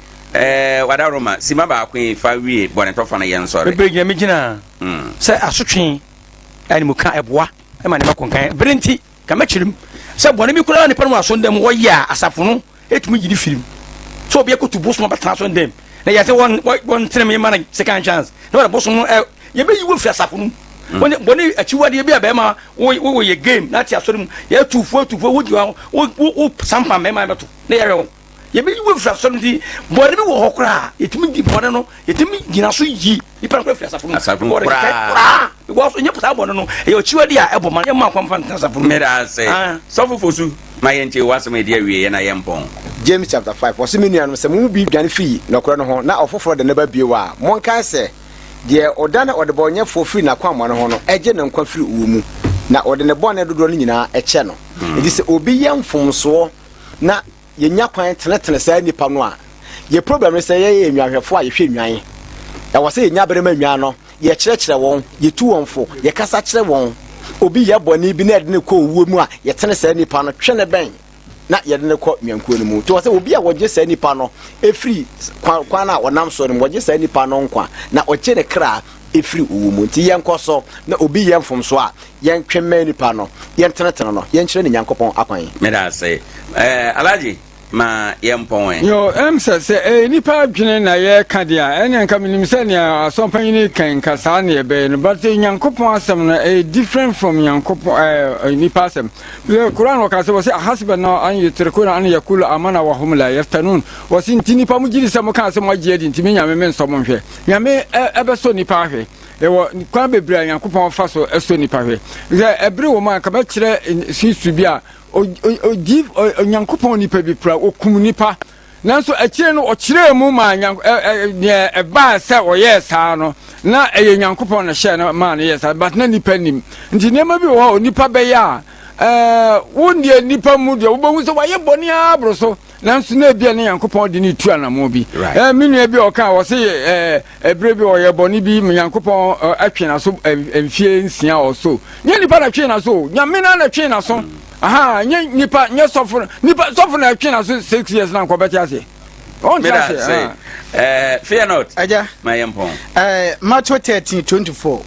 wadaroma sima ba akwen fa wie bone to fa na ye nsore bebre me gina se asotwe ani mu ka eboa e ma ne makonkan brenti ka machirim se bone mi kura ne panu aso ndem wo ya asafo no etumi gidi firim so obi ekotu boso ba tran so ndem na ye se won tene me man second chance no ba boso no ye be yiwo fi asafo no bone achiwade ye be abema wo ye game na ti asori mu ye tufu wo jiwa wo sampa me ma beto na ye rewo ye be yiwo fi asori ndi bone bi wo hokra etumi di bone no etumi gina so yi ipa ko fi asafo no kra wo so nye pata bone no ye achiwade a ebo man ye ma kwamfa asafo no me da say so fofosu ma ye nti wasome de awie ye na ye mpon James chapter 5 wose menuanu se mu bi dwane fi na kora no ho na ofoforo de ne ba bie wa mon kan se de odana odebonye fofiri na kwammo no ho no eje ne nkwa firi uwo mu na ode ne bone dodo no nyina eche no edi se obi ye mfomso na ye nya kwan tenetene sa nipa no a ye problem se ye enwahwefo a ye hwe nwan ya wose ye nya berema nwan no ye kyerɛkyerɛ won ye tu wonfo ye kasa kyerɛ won obi ye bone bi na ede ne kɔ uwo mu a ye tene sa nipa no twe ne ben na yede ne kɔ nwankuo no mu to wose obi a wogye sa nipa no efiri kwan na wonam so no wogye sa nipa no nkwa na oche ne kra efiri uwo mu nti yenkɔ so na obi ye mfom so a yentwemme nipa no yentenetene no yenkyerɛ ne nyankopɔn akwan me da say alaji ma yempon yo se nipa dwene na ye ka dia ene nka minim se ne asompanyi kan kasa ne be no but nyankopon asem no different from nyankopon nipa asem the Quran wa kasa wase hasbana an yutrikuna an yakulu amana wa hum la yaftanun wase ntini pa mugiri se mo kan se mo agye di ntimi nyame men so mo hwe nyame ebe so nipa hwe ewo kwa bebre nyankopon fa so eso nipa hwe ebre wo man ka ba kire sisu bi a o give nyankopon nipa bi pra okum nipa nanso akire no o kire mu ma ne ba se o yesa no na eye nyankopon na hye na ma na yesa but na nipa nim nti nema bi wo nipa be ya wondie nipa mu de wo be so waye boni abro so nanso na bia ne nyankopon de ni tu anamo bi minu bi o kan wo se ebre bi o ye boni bi nyankopon atwena so mfie nsia o so nye nipa na twena so nyamena na twena so aha nye nipa nye sofo na twena so 6 years na nkobeti ase on say fear not aja my empon Matthew 13:24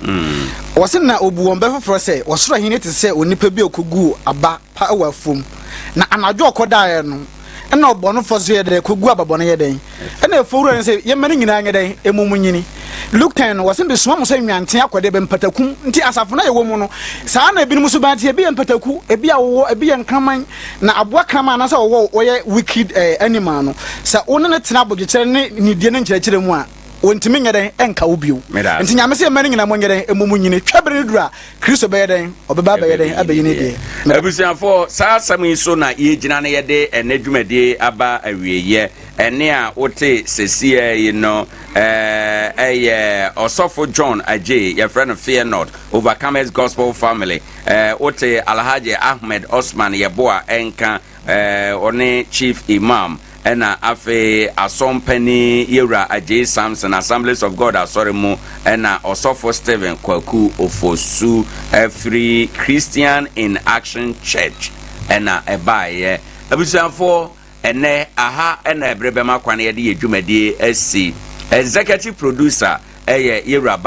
wose na obu won be foforo say wosoro hene te say onipa bi okogu aba pa awafum na anadwo okodae no na obono foso ye de kogu ababone ye den na efowura ne say ye mane nyina anye den emumunyini Luke 10 wose be soma mo say nwanten akode be mpatakum nti asafo na ye wo mu no saa na ebinim so ba te ebi mpataku ebi awo ebi nkraman na aboa kraman na say wo ye wicked animal no sa wona ne tena abogekere ne nidie ne nkyerɛkyerɛ mu a wontimi nyeden enka wo bio nti nyame se mane nyina mo nyeden emumunyini twabere dura Kristo be yeden obeba be yeden abayini die abusiafo saa sami so na ye gina na yede enadwumade aba awieye ene a wote sesie yi no Osofo John Aje your friend of Fear Not Overcomers Gospel Family wote Alhaji Ahmed Osman Yeboa enka one Chief Imam ɛna afei asɔmpani yɛwura agye Samson Assemblies of God asɔre mu ɛna ɔsɔfo Stephen Kwaku Ofosu every Christian in Action Church ɛna ɛbaayɛ abusuafo ɛnɛ aha ɛna ɛbrɛ bɛma kwan yɛde yɛ dwumadie asi executive producer ɛyɛ yɛwura